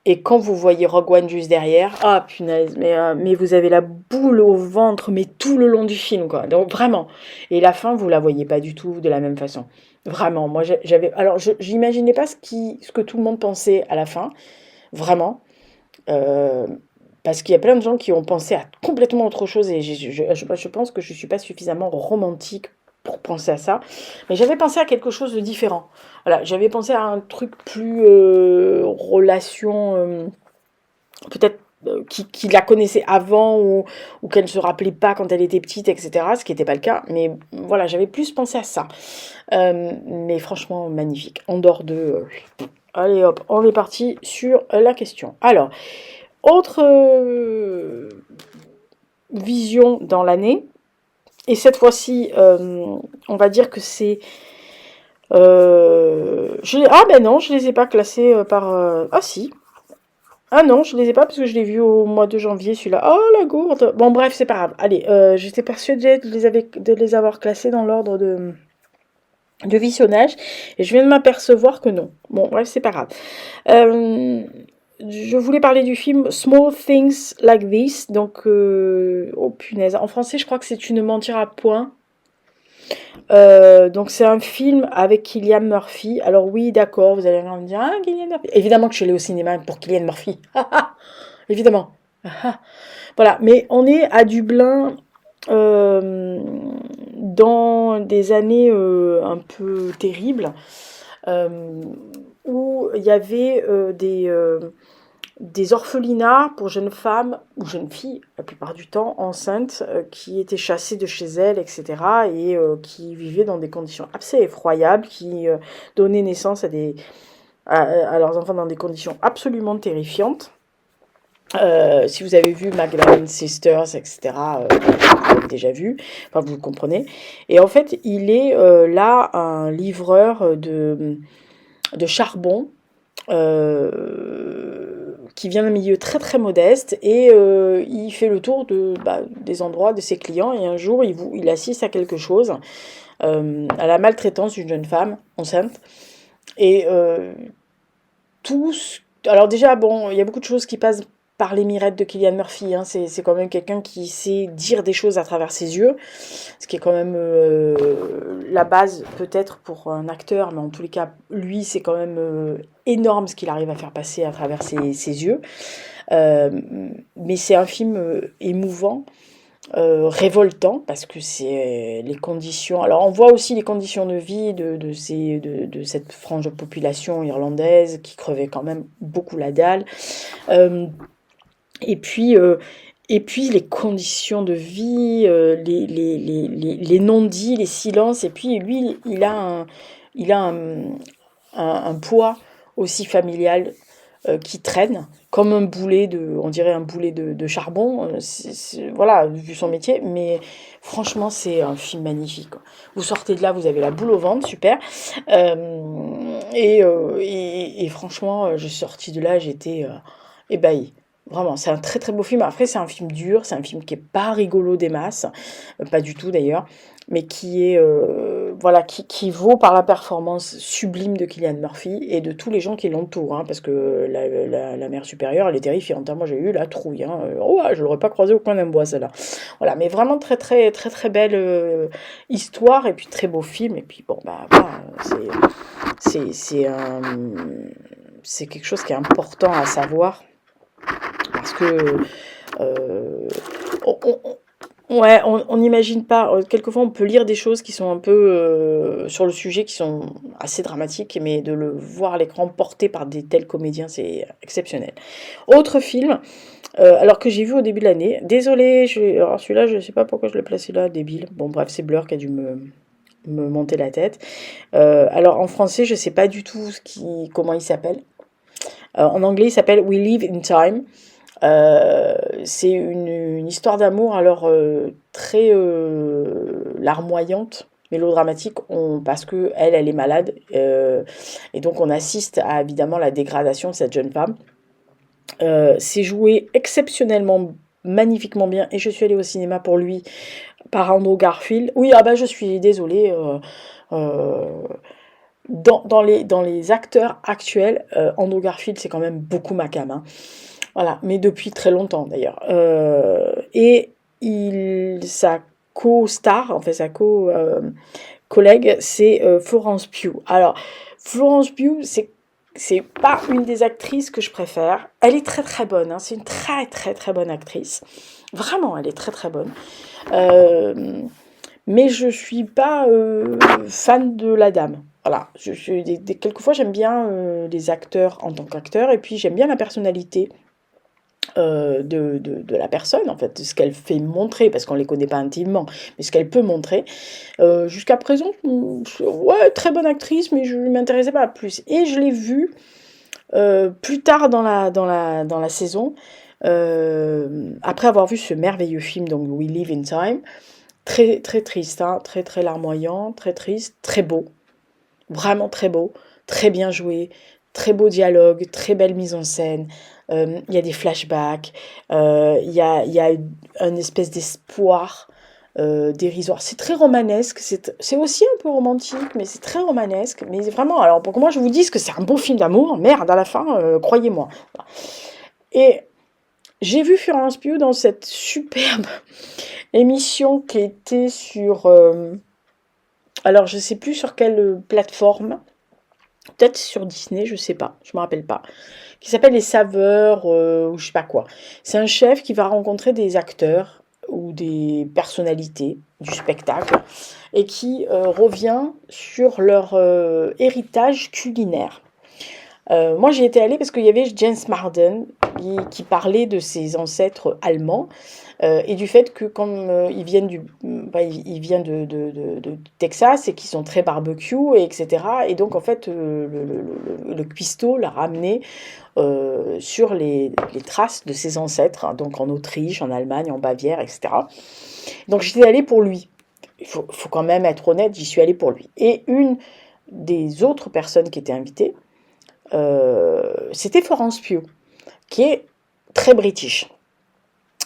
Et quand vous voyez Rogue One juste derrière, ah punaise, mais vous avez la boule au ventre, mais tout le long du film, quoi. Donc vraiment. Et la fin, vous la voyez pas du tout de la même façon. Vraiment. Moi, j'avais. Alors, j'imaginais pas ce que tout le monde pensait à la fin. Vraiment. Euh, Parce qu'il y a plein de gens qui ont pensé à complètement autre chose et je pense que je ne suis pas suffisamment romantique pour penser à ça. Mais j'avais pensé à quelque chose de différent. Voilà, j'avais pensé à un truc plus relation, peut-être qui la connaissait avant ou qu'elle ne se rappelait pas quand elle était petite, etc. Ce qui n'était pas le cas. Mais voilà, j'avais plus pensé à ça. Mais franchement, magnifique. Andorre de... allez hop, on est parti sur la question. Alors, autre vision dans l'année, et cette fois-ci, on va dire que c'est... ah ben non, je les ai pas classés par... ah si. Ah non, je les ai pas parce que je l'ai vu au mois de janvier, celui-là. Oh la gourde. Bon bref, c'est pas grave. Allez, j'étais persuadée de les avoir classés dans l'ordre de visionnage, et je viens de m'apercevoir que non. Bon bref, c'est pas grave. Je voulais parler du film Small Things Like This, donc, oh punaise, en français je crois que c'est Tu ne mentiras point. Donc c'est un film avec Cillian Murphy. Alors oui, d'accord, vous allez me dire, ah, Cillian Murphy. Évidemment que je suis allée au cinéma pour Cillian Murphy. Évidemment. Voilà, mais on est à Dublin dans des années un peu terribles où il y avait des orphelinats pour jeunes femmes ou jeunes filles, la plupart du temps enceintes, qui étaient chassées de chez elles, etc. et qui vivaient dans des conditions assez effroyables, qui donnaient naissance à leurs enfants dans des conditions absolument terrifiantes. Si vous avez vu Magdalene Sisters, etc., vous avez déjà vu, enfin vous comprenez. Et en fait, il est là un livreur de charbon qui vient d'un milieu très très modeste et il fait le tour des endroits de ses clients et un jour il assiste à quelque chose, à la maltraitance d'une jeune femme enceinte et tous... Alors déjà, bon, il y a beaucoup de choses qui passent par les mirettes de Cillian Murphy, hein. C'est quand même quelqu'un qui sait dire des choses à travers ses yeux, ce qui est quand même la base peut-être pour un acteur, mais en tous les cas, lui, c'est quand même énorme ce qu'il arrive à faire passer à travers ses yeux. Mais c'est un film émouvant, révoltant, parce que c'est les conditions... Alors on voit aussi les conditions de vie de cette frange de population irlandaise qui crevait quand même beaucoup la dalle. Euh, et puis... euh, et puis les conditions de vie, les non-dits, les silences. Et puis lui, il a un poids aussi familial qui traîne, comme un boulet on dirait un boulet de charbon. Voilà, vu son métier. Mais franchement, c'est un film magnifique, quoi. Vous sortez de là, vous avez la boule au ventre, super. Et franchement, je suis sortie de là, j'étais ébahie. Vraiment, c'est un très très beau film. Après, c'est un film dur, c'est un film qui est pas rigolo des masses, pas du tout d'ailleurs, mais qui est voilà, qui vaut par la performance sublime de Cillian Murphy et de tous les gens qui l'entourent, hein, parce que la mère supérieure, elle est terrifiante, hein. Moi, j'ai eu la trouille, hein. Oh, ouais, je l'aurais pas croisée au coin d'un bois, celle-là. Voilà, mais vraiment très, très, très, très belle histoire, et puis très beau film, et puis bon, bah, voilà, c'est un, c'est quelque chose qui est important à savoir, parce que euh, on, on- ouais, on n'imagine pas. Quelquefois, on peut lire des choses qui sont un peu sur le sujet, qui sont assez dramatiques, mais de le voir à l'écran porté par des tels comédiens, c'est exceptionnel. Autre film, alors que j'ai vu au début de l'année. Désolé, alors celui-là, je ne sais pas pourquoi je l'ai placé là, débile. Bon, bref, c'est Blur qui a dû me monter la tête. Alors en français, je ne sais pas du tout comment il s'appelle. En anglais, il s'appelle We Live in Time. C'est une histoire d'amour alors très larmoyante, mélodramatique, parce que elle est malade, et donc on assiste à évidemment la dégradation de cette jeune femme. C'est joué exceptionnellement, magnifiquement bien, et je suis allée au cinéma pour lui par Andrew Garfield. Oui, ah bah je suis désolée. Euh, dans les acteurs actuels, Andrew Garfield, c'est quand même beaucoup ma came, hein. Voilà, mais depuis très longtemps d'ailleurs. Et sa co-star, en fait sa collègue, c'est Florence Pugh. Alors, Florence Pugh, c'est pas une des actrices que je préfère. Elle est très très bonne, hein. C'est une très très très bonne actrice. Vraiment, elle est très très bonne. Euh, mais je suis pas fan de la dame. Voilà, quelquefois j'aime bien les acteurs en tant qu'acteurs, et puis j'aime bien la personnalité de la personne, en fait, de ce qu'elle fait montrer, parce qu'on ne les connaît pas intimement, mais ce qu'elle peut montrer. Jusqu'à présent, ouais, très bonne actrice, mais je ne m'intéressais pas plus. Et je l'ai vue plus tard dans la saison, après avoir vu ce merveilleux film, donc We Live in Time, très très triste, hein, très très larmoyant, très triste, très beau, vraiment très beau, très bien joué, très beau dialogue, très belle mise en scène. Il y a des flashbacks, il y a une espèce d'espoir dérisoire. C'est très romanesque, c'est aussi un peu romantique, mais c'est très romanesque. Mais vraiment, alors pour que moi je vous dise que c'est un beau film d'amour, merde, à la fin, croyez-moi. Et j'ai vu Florence Pugh dans cette superbe émission qui était sur... alors je sais plus sur quelle plateforme, peut-être sur Disney, je sais pas, je me rappelle pas, qui s'appelle Les Saveurs, ou je sais pas quoi. C'est un chef qui va rencontrer des acteurs ou des personnalités du spectacle, et qui revient sur leur héritage culinaire. Moi, j'y étais allée parce qu'il y avait James Marden qui parlait de ses ancêtres allemands, et du fait que comme ils viennent il vient de Texas, et qu'ils sont très barbecue, et etc. Et donc en fait, le cuistot l'a ramené sur les traces de ses ancêtres, hein, donc en Autriche, en Allemagne, en Bavière, etc. Donc j'étais allée pour lui. Il faut quand même être honnête, j'y suis allée pour lui. Et une des autres personnes qui étaient invitées, c'était Florence Pugh, qui est très british.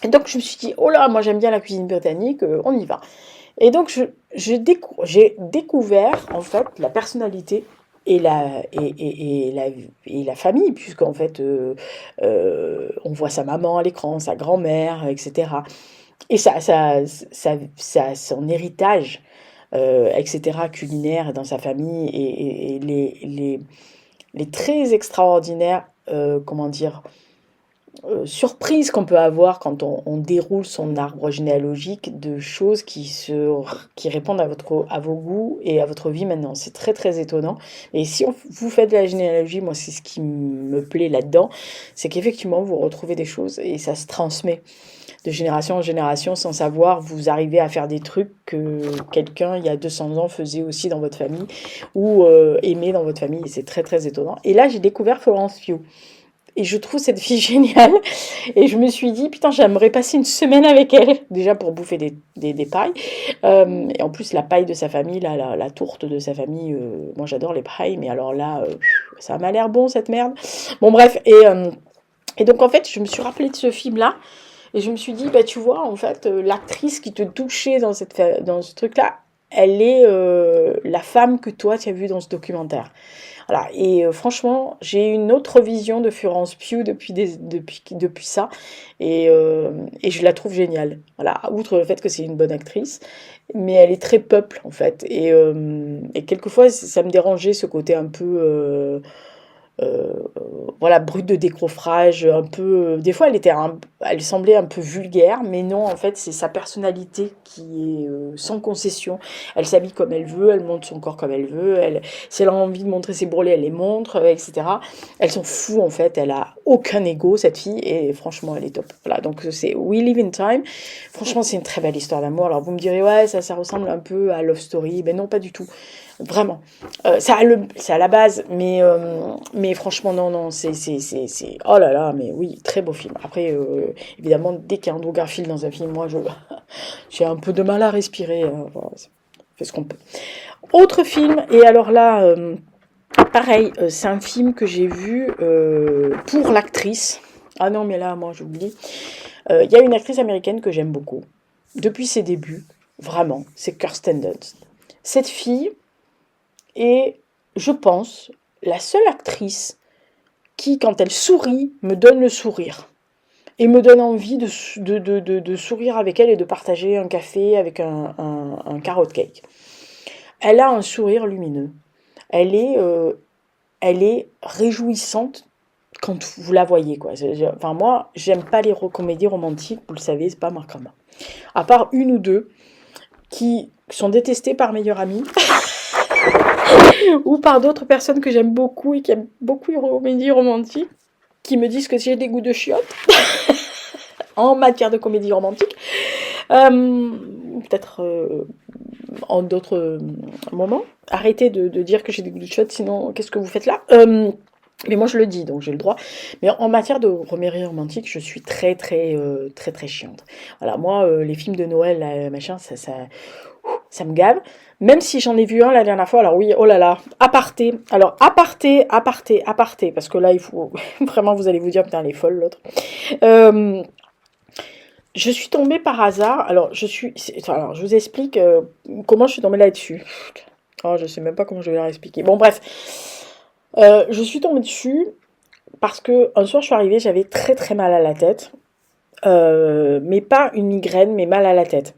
Et donc je me suis dit, oh là, moi j'aime bien la cuisine britannique, on y va. Et donc j'ai découvert en fait la personnalité et la famille, puisqu'en fait on voit sa maman à l'écran, sa grand-mère, etc. Et son héritage, etc., culinaire dans sa famille, et les très extraordinaires, comment dire, surprise qu'on peut avoir quand on déroule son arbre généalogique, de choses qui répondent à vos goûts et à votre vie maintenant. C'est très très étonnant. Et si vous faites de la généalogie, moi c'est ce qui me plaît là-dedans, c'est qu'effectivement vous retrouvez des choses et ça se transmet de génération en génération sans savoir. Vous arrivez à faire des trucs que quelqu'un il y a 200 ans faisait aussi dans votre famille, ou aimait dans votre famille, et c'est très très étonnant. Et là j'ai découvert Florence Pugh. Et je trouve cette fille géniale. Et je me suis dit, putain, j'aimerais passer une semaine avec elle. Déjà pour bouffer des pailles. Et en plus, la paille de sa famille, la tourte de sa famille, moi j'adore les pailles, mais alors là, ça m'a l'air bon cette merde. Bon, bref. Et donc en fait, je me suis rappelée de ce film-là. Et je me suis dit, bah tu vois, en fait, l'actrice qui te touchait dans ce truc-là, elle est la femme que toi tu as vue dans ce documentaire. Voilà, et franchement, j'ai une autre vision de Florence Pugh depuis ça, et je la trouve géniale. Voilà, outre le fait que c'est une bonne actrice, mais elle est très peuple en fait, et quelquefois ça me dérangeait ce côté un peu euh, voilà, brute de décoffrage, un peu. Des fois, elle semblait un peu vulgaire, mais non, en fait, c'est sa personnalité qui est sans concession. Elle s'habille comme elle veut, elle monte son corps comme elle veut. Si elle a envie de montrer ses bourrelets, elle les montre, etc. Elle s'en fout, en fait. Elle a aucun ego, cette fille, et franchement, elle est top. Voilà, donc c'est We Live in Time. Franchement, c'est une très belle histoire d'amour. Alors, vous me direz, ouais, ça ressemble un peu à Love Story. Ben non, pas du tout. Vraiment. C'est à la base, mais franchement, non, non, oh là là, mais oui, très beau film. Après, évidemment, dès qu'il y a Andrew Garfield dans un film, moi, j'ai un peu de mal à respirer. Voilà, on fait ce qu'on peut. Autre film, et alors là, pareil, c'est un film que j'ai vu pour l'actrice. Ah non, mais là, moi, j'oublie. Il y a une actrice américaine que j'aime beaucoup, depuis ses débuts, vraiment, c'est Kirsten Dunst. Cette fille, et je pense, la seule actrice qui, quand elle sourit, me donne le sourire. Et me donne envie de sourire avec elle et de partager un café avec un carrot cake. Elle a un sourire lumineux. Elle est, euh, elle est réjouissante quand vous la voyez, quoi. Enfin, moi, j'aime pas les comédies romantiques, vous le savez, c'est pas marquant. À part une ou deux qui sont détestées par meilleure amie. Ou par d'autres personnes que j'aime beaucoup et qui aiment beaucoup les comédies romantiques, qui me disent que j'ai des goûts de chiottes en matière de comédie romantique. Peut-être en d'autres moments. Arrêtez de dire que j'ai des goûts de chiottes, sinon qu'est-ce que vous faites là mais moi je le dis, donc j'ai le droit. Mais en matière de comédie romantique, je suis très chiante. Voilà, moi, les films de Noël, là, machin, ça me gave. Même si j'en ai vu un la dernière fois, alors oui, oh là là, aparté. Alors, aparté, parce que là, il faut vraiment, vous allez vous dire, putain, elle est folle, l'autre. Euh, je suis tombée par hasard, alors, je vous explique comment je suis tombée là-dessus. Oh, je sais même pas comment je vais leur expliquer. Bon, bref, je suis tombée dessus parce que un soir, je suis arrivée, j'avais très mal à la tête. Mais pas une migraine, mais mal à la tête.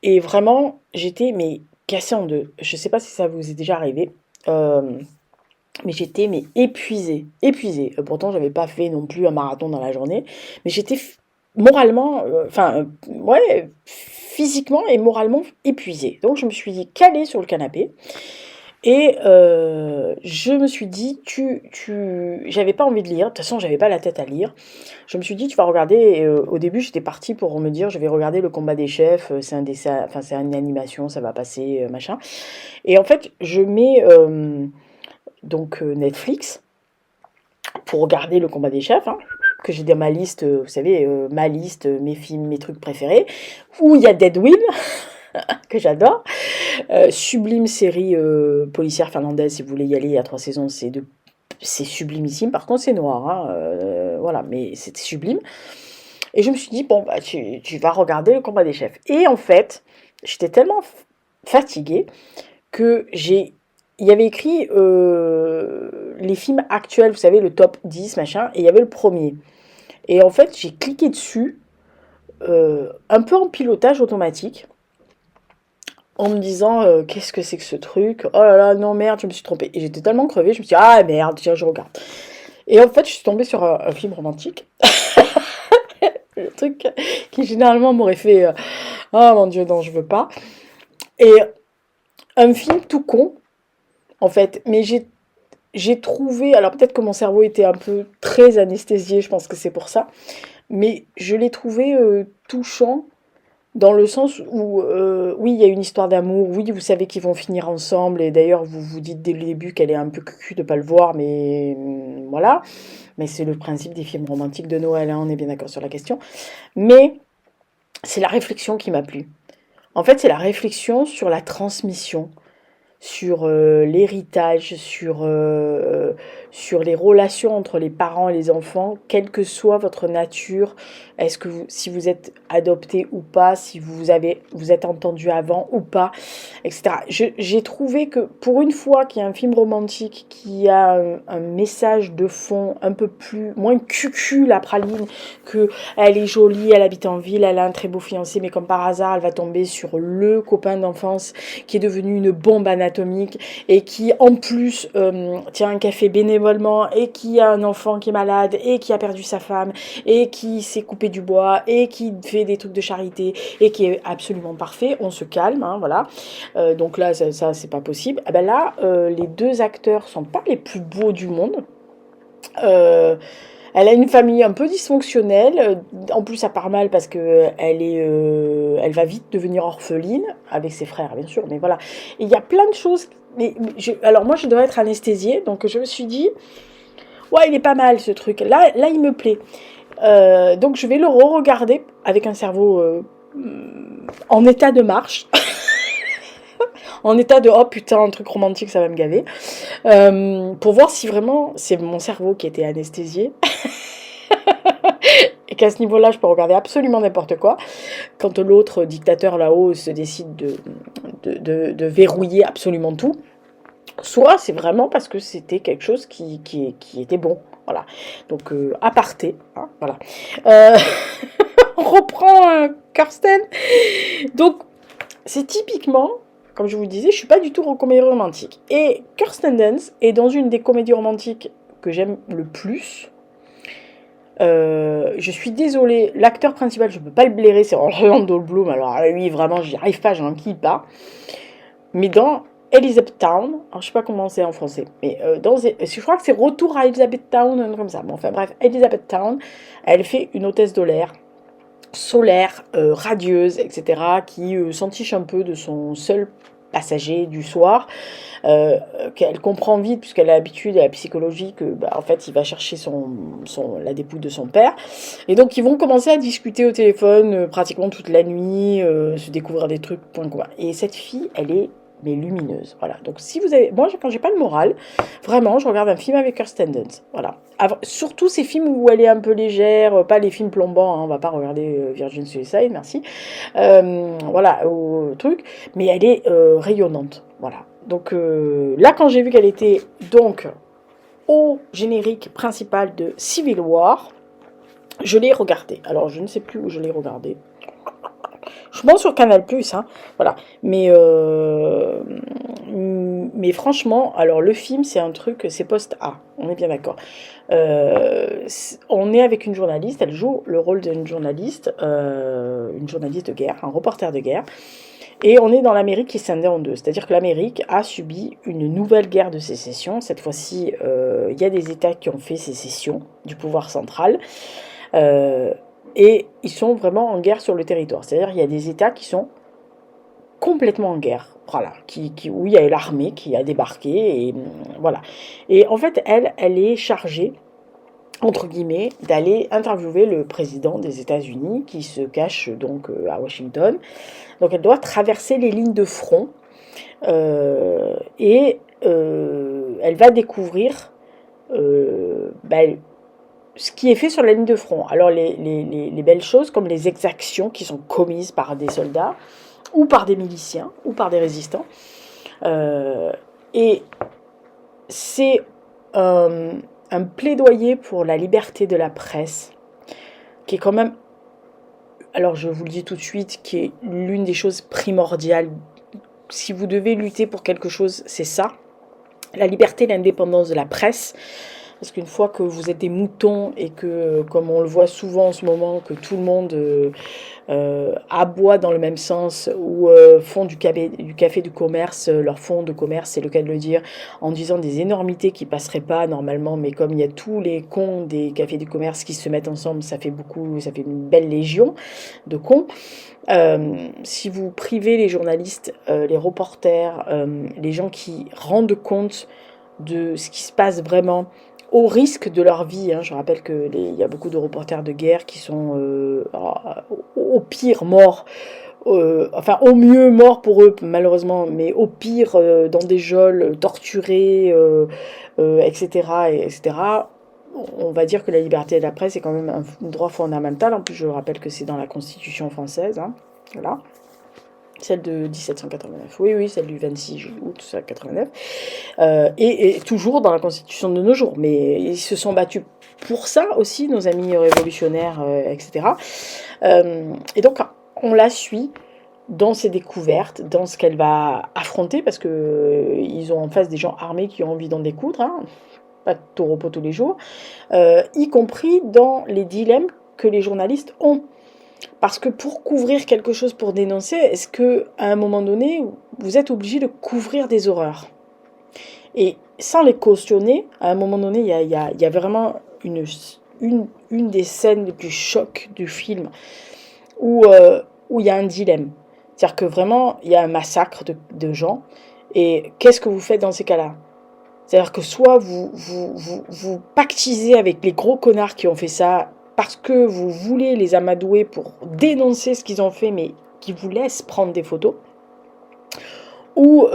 Et vraiment, j'étais mais cassée en deux. Je sais pas si ça vous est déjà arrivé, euh, mais j'étais mais épuisée, épuisée. Pourtant, j'avais pas fait non plus un marathon dans la journée, mais j'étais moralement, ouais, physiquement et moralement épuisée. Donc, je me suis calée sur le canapé. Et je me suis dit, j'avais pas envie de lire. De toute façon, j'avais pas la tête à lire. Je me suis dit, tu vas regarder. Et, au début, j'étais partie pour me dire, je vais regarder le combat des chefs. C'est un dessin, enfin, c'est une animation, ça va passer, machin. Et en fait, je mets donc Netflix pour regarder le combat des chefs, hein, que j'ai dans ma liste, vous savez, ma liste, mes films, mes trucs préférés, où il y a Deadwill, que j'adore. Sublime série policière finlandaise, si vous voulez y aller, il y a 3 saisons, c'est sublimissime. Par contre, c'est noir, hein, voilà, mais c'était sublime. Et je me suis dit, bon, bah, tu vas regarder le combat des chefs. Et en fait, j'étais tellement fatiguée que il y avait écrit les films actuels, vous savez, le top 10, machin, et il y avait le premier. Et en fait, j'ai cliqué dessus, un peu en pilotage automatique, en me disant qu'est-ce que c'est que ce truc, oh là là, non merde, je me suis trompée. Et j'étais tellement crevée, je me suis dit, ah merde, tiens, je regarde. Et en fait, je suis tombée sur un film romantique, le truc qui généralement m'aurait fait, oh mon dieu, non, je veux pas. Et un film tout con, en fait, mais j'ai trouvé, alors peut-être que mon cerveau était un peu très anesthésié, je pense que c'est pour ça, mais je l'ai trouvé touchant dans le sens où, oui, il y a une histoire d'amour, oui, vous savez qu'ils vont finir ensemble, et d'ailleurs, vous vous dites dès le début qu'elle est un peu cucu de pas le voir, mais voilà. Mais c'est le principe des films romantiques de Noël, hein, on est bien d'accord sur la question. Mais c'est la réflexion qui m'a plu. En fait, c'est la réflexion sur la transmission, sur l'héritage, sur les relations entre les parents et les enfants, quelle que soit votre nature, est-ce que si vous êtes adopté ou pas, si vous êtes entendu avant ou pas, etc. J'ai trouvé que pour une fois qu'il y a un film romantique qui a un message de fond un peu plus, moins cucu la praline, que elle est jolie, elle habite en ville, elle a un très beau fiancé, mais comme par hasard, elle va tomber sur le copain d'enfance qui est devenu une bombe anatomique et qui en plus tient un café bénévolement et qui a un enfant qui est malade et qui a perdu sa femme et qui s'est coupé du bois et qui fait des trucs de charité et qui est absolument parfait. On se calme, hein, voilà. Donc là, ça c'est pas possible. Ah ben là, les deux acteurs sont pas les plus beaux du monde. Elle a une famille un peu dysfonctionnelle. En plus, ça part mal parce que elle va vite devenir orpheline avec ses frères, bien sûr. Mais voilà, il y a plein de choses. Alors moi, je dois être anesthésiée, donc je me suis dit, ouais, il est pas mal ce truc. Là, il me plaît. Donc je vais le re-regarder avec un cerveau en état de marche. En état de oh putain, un truc romantique, ça va me gaver. Pour voir si vraiment c'est mon cerveau qui était anesthésié. Et qu'à ce niveau-là, je peux regarder absolument n'importe quoi. Quand l'autre dictateur là-haut se décide de verrouiller absolument tout, soit c'est vraiment parce que c'était quelque chose qui était bon. Voilà. Donc, aparté. Hein, voilà. Euh, on reprend Kirsten. Donc, c'est typiquement, comme je vous le disais, je ne suis pas du tout comédie romantique. Et Kirsten Dunst est dans une des comédies romantiques que j'aime le plus. Je suis désolée, l'acteur principal, je ne peux pas le blairer, c'est Orlando Bloom. Alors lui, vraiment, j'y arrive pas, j'en quitte pas. Mais dans Elizabethtown, alors je sais pas comment c'est en français, mais je crois que c'est Retour à Elizabethtown, comme ça. Bon, enfin bref, Elizabethtown, elle fait une hôtesse de l'air solaire, radieuse, etc., qui s'entiche un peu de son seul passager du soir, qu'elle comprend vite, puisqu'elle a l'habitude à la psychologie, que en fait, il va chercher la dépouille de son père. Et donc, ils vont commencer à discuter au téléphone pratiquement toute la nuit, se découvrir des trucs, point commun. Et cette fille, elle est mais lumineuse. Voilà. Donc, si vous avez... Moi, quand j'ai pas le moral, vraiment, je regarde un film avec Kirsten Dunst. Voilà. Surtout ces films où elle est un peu légère, pas les films plombants, hein, on va pas regarder Virgin Suicide, merci. Voilà, au truc. Mais elle est rayonnante. Voilà. Donc là, quand j'ai vu qu'elle était donc au générique principal de Civil War, je l'ai regardée. Alors, je ne sais plus où je l'ai regardée. Je pense sur Canal+, hein, voilà. Mais franchement, alors le film, c'est un truc, c'est post-A, on est bien d'accord. On est avec une journaliste, elle joue le rôle d'une journaliste de guerre, un reporter de guerre. Et on est dans l'Amérique qui est scindée en deux. C'est-à-dire que l'Amérique a subi une nouvelle guerre de sécession. Cette fois-ci, il y a des États qui ont fait sécession du pouvoir central. Et ils sont vraiment en guerre sur le territoire. C'est-à-dire qu'il y a des États qui sont complètement en guerre. Voilà, où il y a l'armée qui a débarqué. Et voilà. Et en fait, elle est chargée, entre guillemets, d'aller interviewer le président des États-Unis qui se cache donc à Washington. Donc elle doit traverser les lignes de front et elle va découvrir ce qui est fait sur la ligne de front. Alors les belles choses comme les exactions qui sont commises par des soldats ou par des miliciens ou par des résistants. Et c'est un plaidoyer pour la liberté de la presse qui est quand même, alors je vous le dis tout de suite, qui est l'une des choses primordiales. Si vous devez lutter pour quelque chose, c'est ça. La liberté et l'indépendance de la presse. Parce qu'une fois que vous êtes des moutons et que, comme on le voit souvent en ce moment, que tout le monde aboie dans le même sens ou font du café du commerce, leur fonds de commerce, c'est le cas de le dire, en disant des énormités qui passeraient pas normalement, mais comme il y a tous les cons des cafés du commerce qui se mettent ensemble, ça fait une belle légion de cons. Si vous privez les journalistes, les reporters, les gens qui rendent compte de ce qui se passe vraiment, au risque de leur vie, hein. Je rappelle qu'il y a beaucoup de reporters de guerre qui sont au pire morts enfin au mieux morts pour eux malheureusement, mais au pire dans des geôles, torturés, etc., etc. On va dire que la liberté de la presse est quand même un droit fondamental. En plus, je rappelle que c'est dans la Constitution française, hein, voilà. Celle de 1789, oui, oui, celle du 26 août 89, et toujours dans la Constitution de nos jours. Mais ils se sont battus pour ça aussi, nos amis révolutionnaires, etc. Et donc, on la suit dans ses découvertes, dans ce qu'elle va affronter, parce que ils ont en face des gens armés qui ont envie d'en découdre, hein, pas de tout repos tous les jours, y compris dans les dilemmes que les journalistes ont. Parce que pour couvrir quelque chose, pour dénoncer, est-ce que à un moment donné, vous êtes obligé de couvrir des horreurs? Et sans les cautionner, à un moment donné, il y a vraiment une des scènes les plus chocs du film où il y a un dilemme. C'est-à-dire que vraiment, il y a un massacre de gens. Et qu'est-ce que vous faites dans ces cas-là? C'est-à-dire que soit vous pactisez avec les gros connards qui ont fait ça parce que vous voulez les amadouer pour dénoncer ce qu'ils ont fait, mais qui vous laissent prendre des photos, ou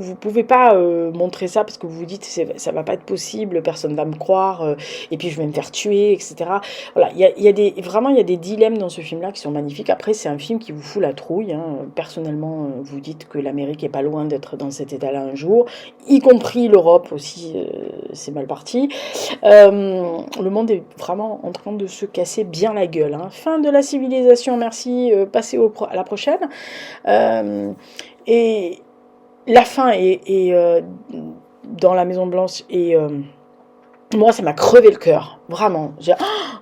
vous pouvez pas montrer ça parce que vous vous dites ça va pas être possible, personne va me croire, et puis je vais me faire tuer, etc. Voilà, il y a vraiment il y a des dilemmes dans ce film-là qui sont magnifiques. Après, c'est un film qui vous fout la trouille, hein. Personnellement, vous dites que l'Amérique est pas loin d'être dans cet état-là un jour, y compris l'Europe aussi, c'est mal parti. Le monde est vraiment en train de se casser bien la gueule, hein. Fin de la civilisation, merci, passez à la prochaine. Et la fin est dans la Maison Blanche, et moi ça m'a crevé le cœur, vraiment.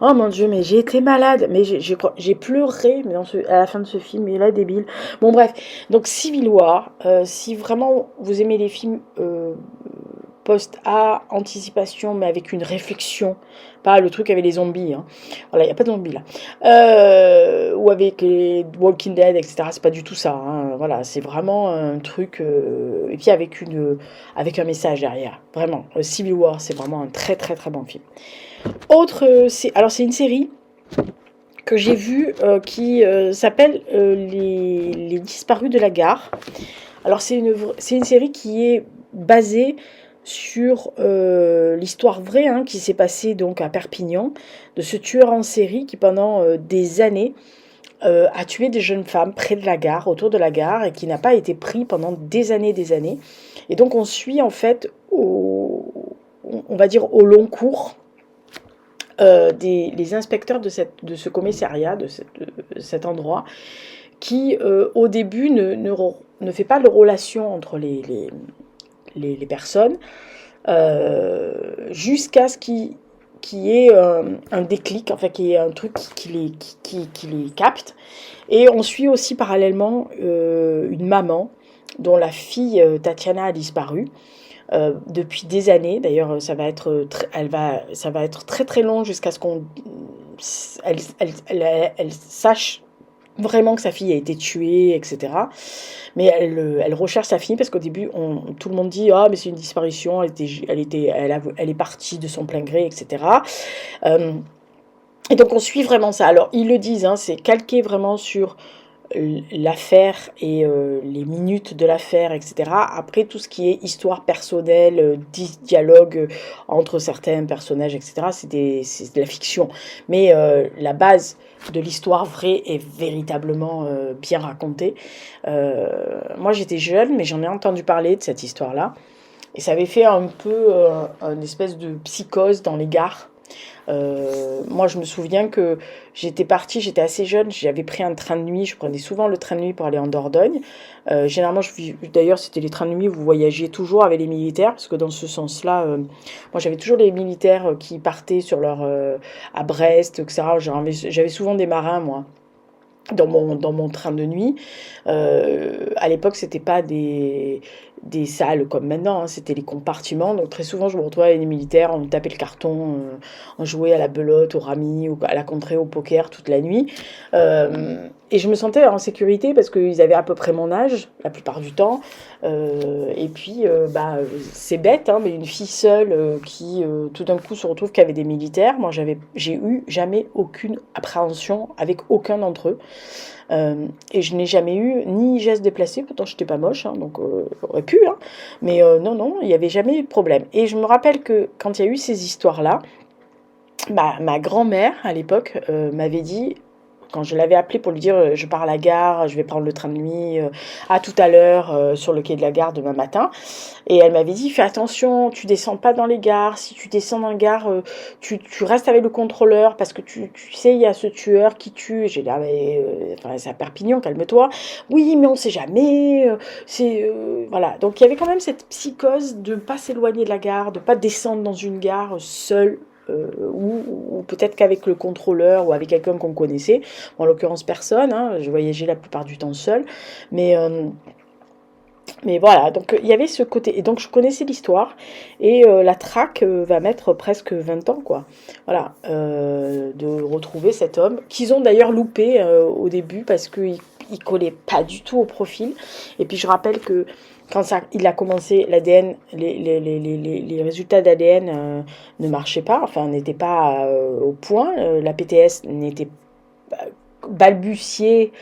Oh mon Dieu, mais j'ai été malade, mais j'ai pleuré mais à la fin de ce film, il est là débile. Bon bref, donc Civil War, si vraiment vous aimez les films post-A, anticipation, mais avec une réflexion, pas le truc avec les zombies, hein. Voilà, il n'y a pas de zombies là. Ou avec les Walking Dead, etc. C'est pas du tout ça, hein. Voilà, c'est vraiment un truc, et puis avec un message derrière. Vraiment, Civil War, c'est vraiment un très très très bon film. Alors c'est une série que j'ai vue qui s'appelle les Disparus de la gare. Alors c'est une série qui est basée sur l'histoire vraie, hein, qui s'est passée donc à Perpignan, de ce tueur en série qui pendant des années a tué des jeunes femmes près de la gare, autour de la gare, et qui n'a pas été pris pendant des années, des années. Et donc on suit en fait, on va dire au long cours, les inspecteurs de ce commissariat, de cet endroit, qui au début ne fait pas de relation entre les personnes, jusqu'à ce qu'il y ait un déclic, enfin qu'il y ait un truc qui les capte. Et on suit aussi parallèlement une maman dont la fille Tatiana a disparu depuis des années. D'ailleurs, ça va être très très long jusqu'à ce qu'on elle sache vraiment que sa fille a été tuée, etc. Mais elle recherche sa fille parce qu'au début, tout le monde dit ah mais c'est une disparition, elle est partie de son plein gré, etc. Et donc on suit vraiment ça. Alors ils le disent, hein, c'est calqué vraiment sur l'affaire et les minutes de l'affaire, etc. Après, tout ce qui est histoire personnelle, dialogue entre certains personnages, etc., c'est de la fiction. Mais la base de l'histoire vraie est véritablement bien racontée. Moi, j'étais jeune, mais j'en ai entendu parler de cette histoire-là. Et ça avait fait un peu une espèce de psychose dans les gares. Moi, je me souviens que j'étais assez jeune, j'avais pris un train de nuit, je prenais souvent le train de nuit pour aller en Dordogne. Généralement, d'ailleurs, c'était les trains de nuit où vous voyagiez toujours avec les militaires, parce que dans ce sens-là, moi, j'avais toujours les militaires qui partaient à Brest, etc. J'avais souvent des marins, moi, dans mon train de nuit. À l'époque, c'était pas des salles comme maintenant, hein, c'était les compartiments. Donc très souvent, je me retrouvais avec les militaires, on tapait le carton, on jouait à la belote, au rami, à la contrée, au poker toute la nuit. Et je me sentais en sécurité parce qu'ils avaient à peu près mon âge, la plupart du temps. Et puis, c'est bête, hein, mais une fille seule qui, tout d'un coup, se retrouve qu'avec des militaires. Moi, j'ai eu jamais aucune appréhension avec aucun d'entre eux. Et je n'ai jamais eu ni geste déplacé, pourtant j'étais pas moche, hein, donc j'aurais pu, hein, mais non, non, il n'y avait jamais eu de problème. Et je me rappelle que quand il y a eu ces histoires-là, ma grand-mère, à l'époque, m'avait dit, quand je l'avais appelée pour lui dire je pars à la gare, je vais prendre le train de nuit, à tout à l'heure sur le quai de la gare demain matin. Et elle m'avait dit fais attention, tu descends pas dans les gares. Si tu descends dans les gares, tu restes avec le contrôleur parce que tu sais, il y a ce tueur qui tue. J'ai dit ah, mais, c'est à Perpignan, calme-toi. Oui, mais on sait jamais. Voilà. Donc il y avait quand même cette psychose de pas s'éloigner de la gare, de pas descendre dans une gare seule ou peut-être qu'avec le contrôleur ou avec quelqu'un qu'on connaissait. En l'occurrence, personne. Hein, je voyageais la plupart du temps seule. Mais voilà, donc il y avait ce côté. Et donc je connaissais l'histoire. Et la traque va mettre presque 20 ans, quoi. Voilà, de retrouver cet homme, qu'ils ont d'ailleurs loupé au début parce qu'il ne collait pas du tout au profil. Et puis je rappelle que quand il a commencé, l'ADN, les résultats d'ADN ne marchaient pas, enfin n'étaient pas au point. La PTS n'était balbutiée.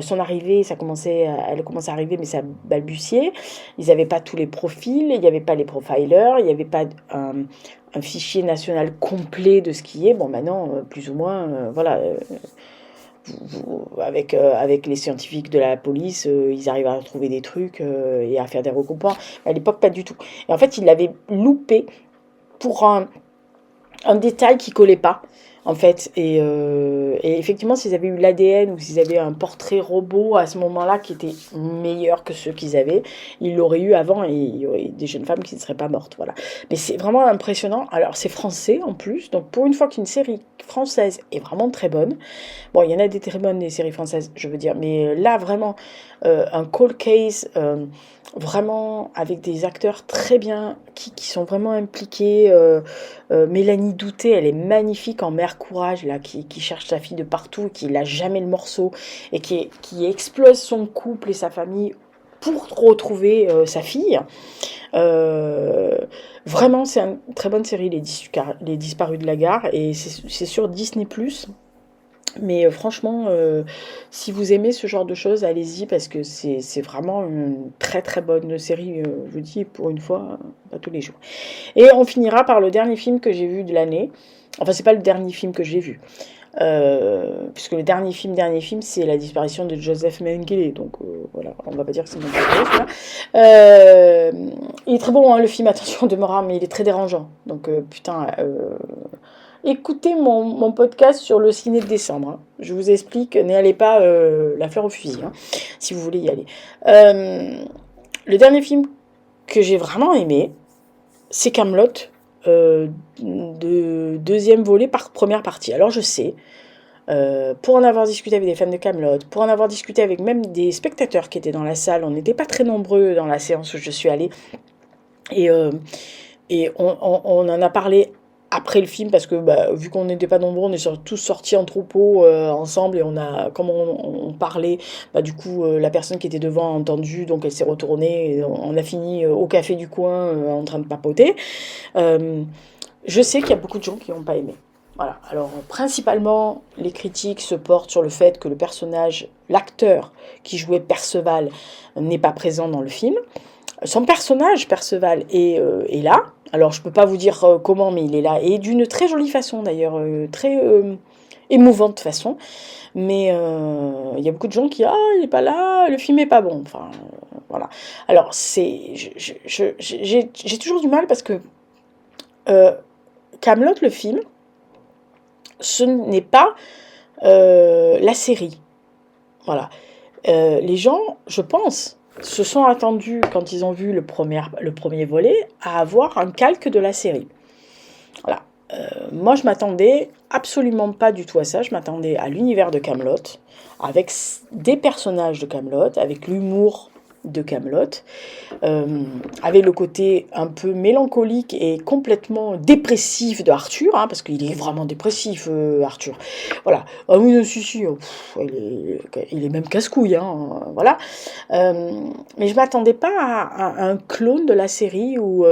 Son arrivée, elle commençait à arriver, mais ça balbutiait. Ils n'avaient pas tous les profils, il n'y avait pas les profilers, il n'y avait pas un fichier national complet de ce qui est. Bon, maintenant, plus ou moins, voilà. Avec les scientifiques de la police, ils arrivent à retrouver des trucs et à faire des recoupements. À l'époque, pas du tout. Et en fait, ils l'avaient loupé pour un détail qui collait pas, en fait. Et effectivement, s'ils avaient eu l'ADN ou s'ils avaient un portrait robot à ce moment-là qui était meilleur que ceux qu'ils avaient, ils l'auraient eu avant et il y aurait des jeunes femmes qui ne seraient pas mortes. Voilà. Mais c'est vraiment impressionnant. Alors, c'est français en plus. Donc, pour une fois qu'une série française est vraiment très bonne, bon, il y en a des très bonnes, des séries françaises, je veux dire, mais là, vraiment, un cold case, vraiment avec des acteurs très bien, qui sont vraiment impliqués. Mélanie Douté, elle est magnifique en mère courage, là, qui cherche sa fille de partout, qui lâche jamais le morceau, et qui explose son couple et sa famille pour retrouver sa fille. Vraiment, c'est une très bonne série, Les Disparus de la gare, et c'est sur Disney+. Mais franchement, si vous aimez ce genre de choses, allez-y parce que c'est vraiment une très très bonne série, je vous dis, pour une fois, pas tous les jours. Et on finira par le dernier film que j'ai vu de l'année. Enfin, c'est pas le dernier film que j'ai vu. Puisque le dernier film, c'est la disparition de Joseph Mengele. Donc voilà, on va pas dire que c'est mon préféré. Il est très bon, hein, le film, attention, demeurant, mais il est très dérangeant. Donc putain... écoutez mon podcast sur le ciné de décembre. Hein. Je vous explique, n'allez pas la fleur au fusil, hein, si vous voulez y aller. Le dernier film que j'ai vraiment aimé, c'est Kaamelott, de deuxième volet par première partie. Alors je sais, pour en avoir discuté avec des fans de Kaamelott, pour en avoir discuté avec même des spectateurs qui étaient dans la salle, on n'était pas très nombreux dans la séance où je suis allée, et on en a parlé après le film parce que vu qu'on n'était pas nombreux, on est tous sortis en troupeau ensemble et comme on parlait, du coup la personne qui était devant a entendu, donc elle s'est retournée et on a fini au café du coin en train de papoter. Je sais qu'il y a beaucoup de gens qui n'ont pas aimé. Voilà. Alors principalement les critiques se portent sur le fait que le personnage, l'acteur qui jouait Perceval n'est pas présent dans le film. Son personnage, Perceval, est là. Alors, je ne peux pas vous dire comment, mais il est là. Et d'une très jolie façon, d'ailleurs. Très émouvante façon. Mais il y a beaucoup de gens qui... Ah, il n'est pas là, le film n'est pas bon. Enfin, voilà. Alors, j'ai toujours du mal parce que... Kaamelott, le film, ce n'est pas la série. Voilà. Les gens, je pense... se sont attendus, quand ils ont vu le premier volet, à avoir un calque de la série. Voilà. Moi, je m'attendais absolument pas du tout à ça. Je m'attendais à l'univers de Kaamelott, avec des personnages de Kaamelott, avec l'humour de Kaamelott, avec le côté un peu mélancolique et complètement dépressif de Arthur, hein, parce qu'il est vraiment dépressif, Arthur. Voilà. Ah oui, non, si, il est même casse-couille, hein, voilà. Mais je m'attendais pas à un clone de la série ou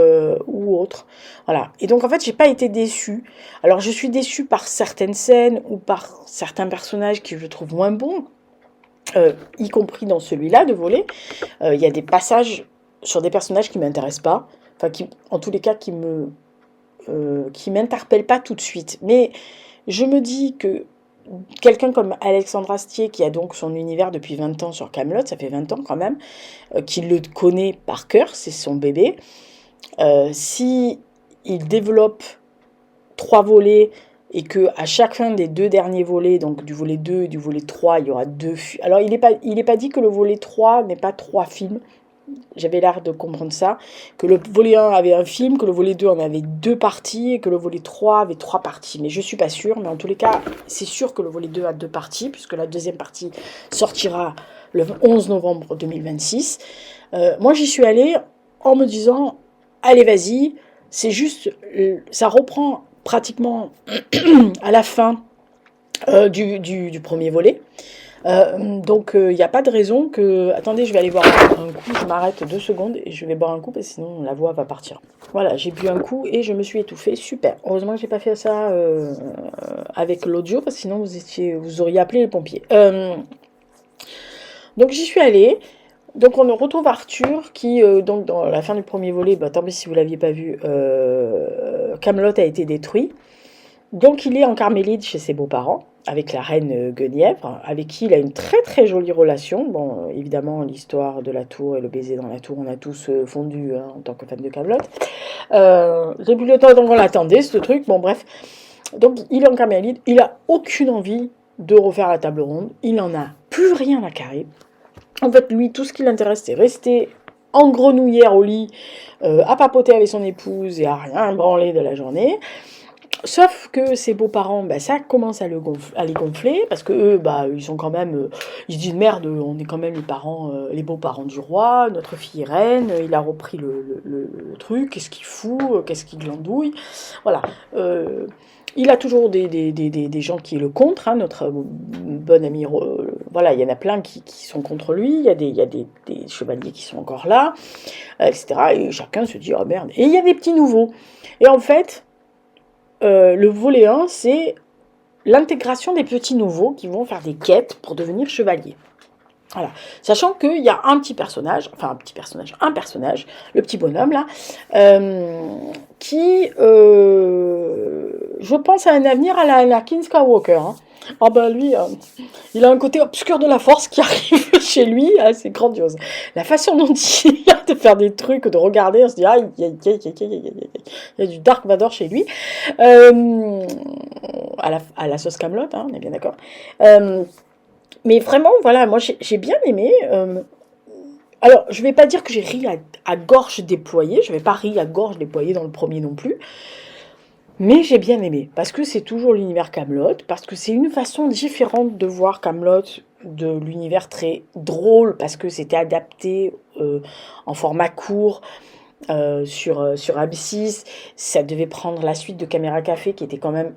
autre. Voilà. Et donc en fait, j'ai pas été déçue. Alors je suis déçue par certaines scènes ou par certains personnages que je trouve moins bons, y compris dans celui-là de voler. Il y a des passages sur des personnages qui m'intéressent pas, enfin qui, en tous les cas, qui m'interpellent pas tout de suite. Mais je me dis que quelqu'un comme Alexandre Astier, qui a donc son univers depuis 20 ans sur Kaamelott, ça fait 20 ans quand même, qui le connaît par cœur, c'est son bébé, si il développe 3 volets et que à chaque fin des 2 derniers volets, donc du volet 2 et du volet 3, il y aura 2 films. Alors il est pas dit que le volet 3 n'est pas 3 films. J'avais l'air de comprendre ça, que le volet 1 avait un film, que le volet 2 en avait 2 parties, et que le volet 3 avait 3 parties. Mais je suis pas sûre, mais en tous les cas, c'est sûr que le volet 2 a 2 parties, puisque la deuxième partie sortira le 11 novembre 2026. Moi, j'y suis allée en me disant, allez, vas-y, c'est juste, ça reprend pratiquement à la fin du premier volet. Donc il n'y a pas de raison que... Attendez, je vais aller boire un coup, je m'arrête 2 secondes et je vais boire un coup parce que sinon la voix va partir. Voilà, j'ai bu un coup et je me suis étouffée, super. Heureusement que j'ai pas fait ça avec l'audio parce que sinon vous auriez appelé les pompiers. Donc j'y suis allée. Donc on retrouve Arthur qui, donc dans la fin du premier volet, bah, tant pis si vous l'aviez pas vu, Kaamelott a été détruit. Donc il est en Carmélide chez ses beaux-parents, avec la reine Guenièvre, avec qui il a une très très jolie relation. Bon, évidemment, l'histoire de la tour et le baiser dans la tour, on a tous fondu hein, en tant que fan de Kaamelott. Depuis le temps donc on l'attendait, ce truc, bon bref. Donc il est en Carmélide, il a aucune envie de refaire la table ronde, il n'en a plus rien à carrer. En fait, lui, tout ce qui l'intéresse, c'est rester en grenouillère au lit, à papoter avec son épouse et à rien branler de la journée. Sauf que ses beaux-parents, bah, ça commence à les gonfler, parce que eux, bah, ils sont quand même, ils se disent merde, on est quand même les parents, les beaux-parents du roi, notre fille est reine, il a repris le truc, qu'est-ce qu'il fout, qu'est-ce qu'il glandouille, voilà. Il a toujours des gens qui le contre, hein, notre bon ami, voilà, il y en a plein qui sont contre lui, il y a des chevaliers qui sont encore là, etc. Et chacun se dit, oh merde. Et il y a des petits nouveaux. Et en fait, le volet 1, c'est l'intégration des petits nouveaux qui vont faire des quêtes pour devenir chevaliers. Voilà. Sachant qu'il y a un personnage, le petit bonhomme là, qui, je pense, a un avenir à la Anakin Skywalker. Hein. Ah ben lui, il a un côté obscur de la force qui arrive chez lui, hein, c'est grandiose. La façon dont il a de faire des trucs, de regarder, on se dit, ah, il y a du Dark Vador chez lui. À la sauce Kaamelott, hein, on est bien d'accord. Mais vraiment, voilà, moi j'ai bien aimé. Alors, je vais pas dire que j'ai ri à gorge déployée, je vais pas rire à gorge déployée dans le premier non plus. Mais j'ai bien aimé, parce que c'est toujours l'univers Kaamelott, parce que c'est une façon différente de voir Kaamelott, de l'univers très drôle, parce que c'était adapté en format court sur M6. Ça devait prendre la suite de Caméra Café, qui était quand même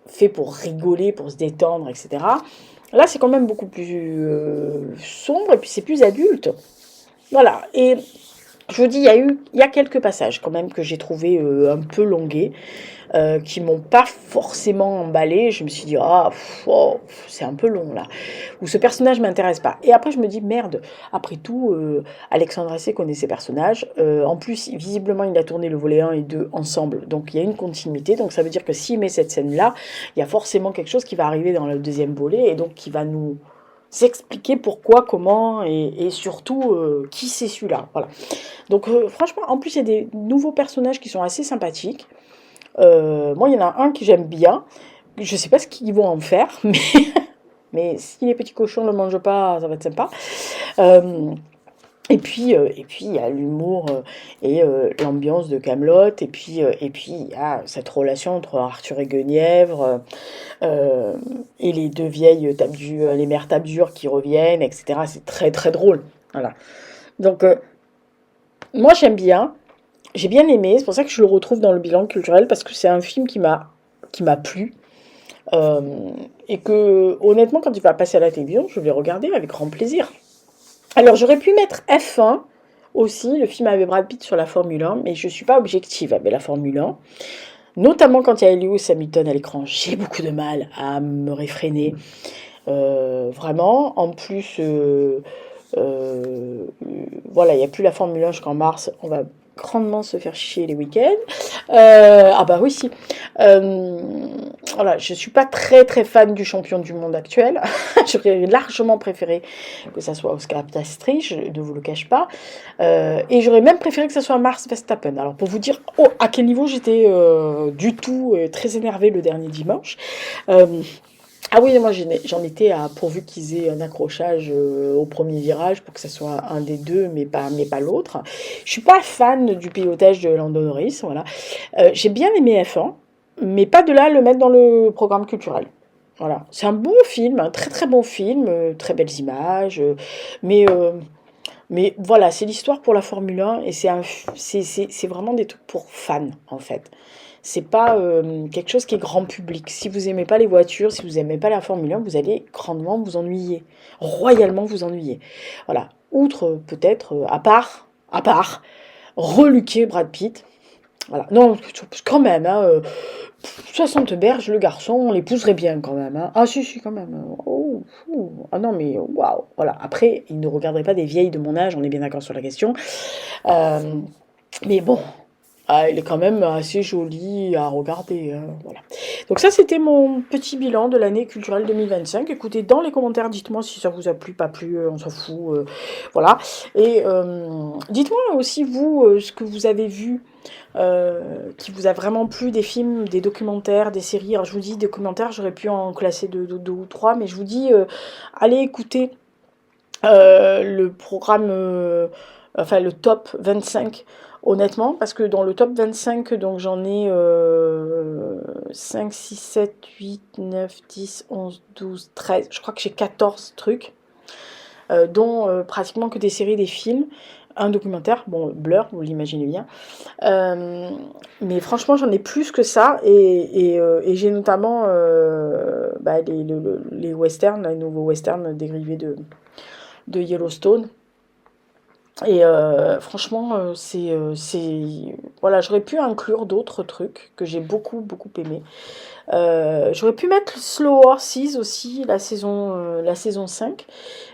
fait pour rigoler, pour se détendre, etc. Là, c'est quand même beaucoup plus sombre, et puis c'est plus adulte. Voilà, et je vous dis, il y a quelques passages quand même que j'ai trouvé un peu longués, qui m'ont pas forcément emballé. Je me suis dit, c'est un peu long là. Ou ce personnage m'intéresse pas. Et après, je me dis, merde, après tout, Alexandre Astier connaît ses personnages. En plus, visiblement, il a tourné le volet 1 et 2 ensemble. Donc, il y a une continuité. Donc, ça veut dire que s'il met cette scène-là, il y a forcément quelque chose qui va arriver dans le deuxième volet et donc qui va nous s'expliquer pourquoi, comment et surtout qui c'est celui-là. Voilà. Donc, franchement, en plus, il y a des nouveaux personnages qui sont assez sympathiques. Moi, il y en a un que j'aime bien. Je sais pas ce qu'ils vont en faire, mais si les petits cochons ne le mangent pas, ça va être sympa. Et puis, il y a l'humour et l'ambiance de Kaamelott. Et puis, il y a cette relation entre Arthur et Guenièvre et les deux vieilles les mères Tabdur qui reviennent, etc. C'est très, très drôle. Voilà. Donc, moi, j'aime bien. J'ai bien aimé. C'est pour ça que je le retrouve dans le bilan culturel, parce que c'est un film qui m'a plu. Euh, et que, honnêtement, quand il va passer à la télévision, je vais regarder avec grand plaisir. Alors, j'aurais pu mettre F1 aussi, le film avec Brad Pitt sur la Formule 1, mais je ne suis pas objective avec la Formule 1. Notamment quand il y a Lewis Hamilton à l'écran, j'ai beaucoup de mal à me réfréner. Vraiment. En plus, euh, voilà, il n'y a plus la Formule 1 jusqu'en mars. On va grandement se faire chier les week-ends. Ah bah oui, si. Euh, voilà, je suis pas très très fan du champion du monde actuel. J'aurais largement préféré que ça soit Oscar Piastri, je ne vous le cache pas. Et j'aurais même préféré que ça soit Max Verstappen. Alors pour vous dire à quel niveau j'étais du tout très énervée le dernier dimanche. Euh, ah oui, moi j'en étais à pourvu qu'ils aient un accrochage au premier virage pour que ça soit un des deux, mais pas l'autre. Je suis pas fan du pilotage de Lando Norris, voilà. J'ai bien aimé F1, mais pas de là à le mettre dans le programme culturel. Voilà, c'est un bon film, un très très bon film, très belles images, mais voilà, c'est l'histoire pour la Formule 1 et c'est vraiment des trucs pour fans en fait. C'est pas quelque chose qui est grand public. Si vous aimez pas les voitures, si vous aimez pas la Formule 1, vous allez grandement vous ennuyer, royalement vous ennuyer. Voilà. Outre peut-être, à part, reluquer Brad Pitt. Voilà. Non, quand même, hein, 60 berges, le garçon, on l'épouserait bien quand même. Hein. Ah si, si, quand même. Oh, ah non, mais waouh. Voilà. Après, il ne regarderait pas des vieilles de mon âge, on est bien d'accord sur la question. Euh, mais bon, il est quand même assez joli à regarder. Voilà. Donc ça, c'était mon petit bilan de l'année culturelle 2025. Écoutez, dans les commentaires, dites-moi si ça vous a plu, pas plu, on s'en fout. Voilà. Et dites-moi aussi, vous, ce que vous avez vu, qui vous a vraiment plu, des films, des documentaires, des séries. Alors je vous dis, documentaires, j'aurais pu en classer deux ou trois, mais je vous dis, allez écouter le programme, enfin le top 25, honnêtement, parce que dans le top 25, donc j'en ai 5, 6, 7, 8, 9, 10, 11, 12, 13, je crois que j'ai 14 trucs, dont pratiquement que des séries, des films, un documentaire, bon, Blur, vous l'imaginez bien. Euh, mais franchement, j'en ai plus que ça, et j'ai notamment bah, les westerns, les nouveaux westerns dérivés de Yellowstone. Et franchement, voilà, j'aurais pu inclure d'autres trucs que j'ai beaucoup, beaucoup aimé. J'aurais pu mettre Slow Horses aussi, la saison 5.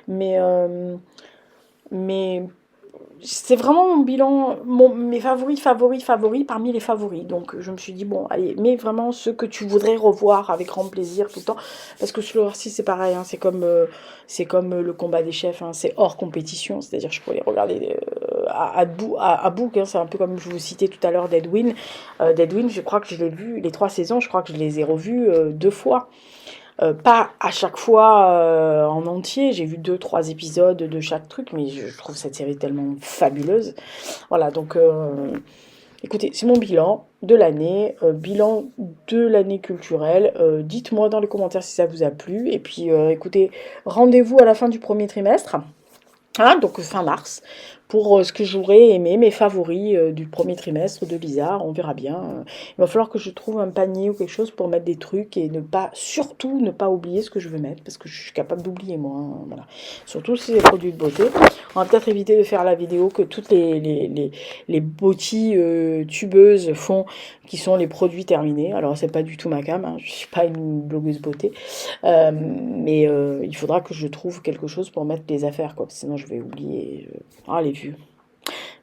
Mais c'est vraiment mon bilan, mes favoris parmi les favoris. Donc je me suis dit, bon, allez, mets vraiment ceux que tu voudrais revoir avec grand plaisir tout le temps. Parce que Slow Horses, c'est pareil, hein, c'est comme le combat des chefs, hein, c'est hors compétition. C'est-à-dire que je pourrais les regarder à bouc, hein, c'est un peu comme je vous citais tout à l'heure Deadwind. Deadwind, je crois que je l'ai vu, les 3 saisons, je crois que je les ai revues 2 fois. Pas à chaque fois en entier, j'ai vu 2, 3 épisodes de chaque truc, mais je trouve cette série tellement fabuleuse. Voilà, donc écoutez, c'est mon bilan de l'année culturelle. Dites-moi dans les commentaires si ça vous a plu. Et puis écoutez, rendez-vous à la fin du premier trimestre. Hein, donc fin mars, pour ce que j'aurais aimé, mes favoris du premier trimestre de Lisa, on verra bien. Il va falloir que je trouve un panier ou quelque chose pour mettre des trucs et surtout ne pas oublier ce que je veux mettre, parce que je suis capable d'oublier moi, hein, voilà. Surtout si c'est des produits de beauté. On va peut-être éviter de faire la vidéo que toutes les beauty tubeuses font, qui sont les produits terminés. Alors c'est pas du tout ma cam, hein, je suis pas une blogueuse beauté. Mais il faudra que je trouve quelque chose pour mettre les affaires, quoi. Sinon, je vais oublier. Ah, les vues.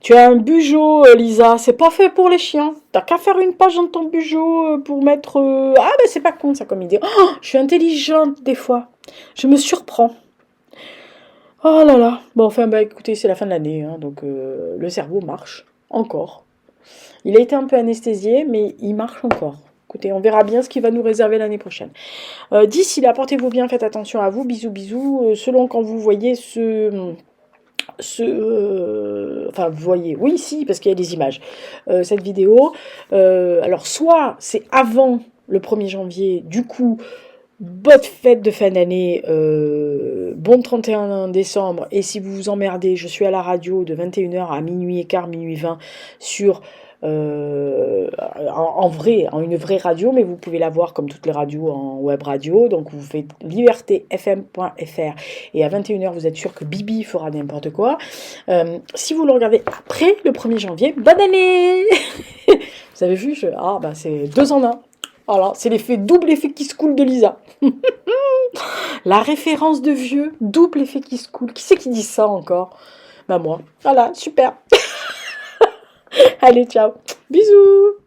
Tu as un bugeot, Lisa. C'est pas fait pour les chiens. T'as qu'à faire une page dans ton bugeot pour mettre. Ah, ben c'est pas con, ça, comme idée. Oh, je suis intelligente, des fois. Je me surprends. Oh là là. Bon, enfin, bah écoutez, c'est la fin de l'année, hein, donc le cerveau marche. Encore. Il a été un peu anesthésié, mais il marche encore. Écoutez, on verra bien ce qu'il va nous réserver l'année prochaine. D'ici là, portez-vous bien, faites attention à vous, bisous bisous. Selon quand vous voyez enfin vous voyez, oui si, parce qu'il y a des images, cette vidéo, alors soit c'est avant le 1er janvier, du coup, bonne fête de fin d'année bon 31 décembre, et si vous vous emmerdez, je suis à la radio de 21h à minuit et quart, minuit 20 sur en une vraie radio, mais vous pouvez la voir comme toutes les radios en web radio. Donc vous faites libertéfm.fr et à 21h vous êtes sûr que Bibi fera n'importe quoi. Si vous le regardez après le 1er janvier, bonne année. Vous avez vu, c'est 2 en 1. Voilà, c'est l'effet, double effet qui se coule de Lisa. La référence de vieux, double effet qui se coule. Qui c'est qui dit ça encore? Bah moi. Voilà, super. Allez, ciao. Bisous.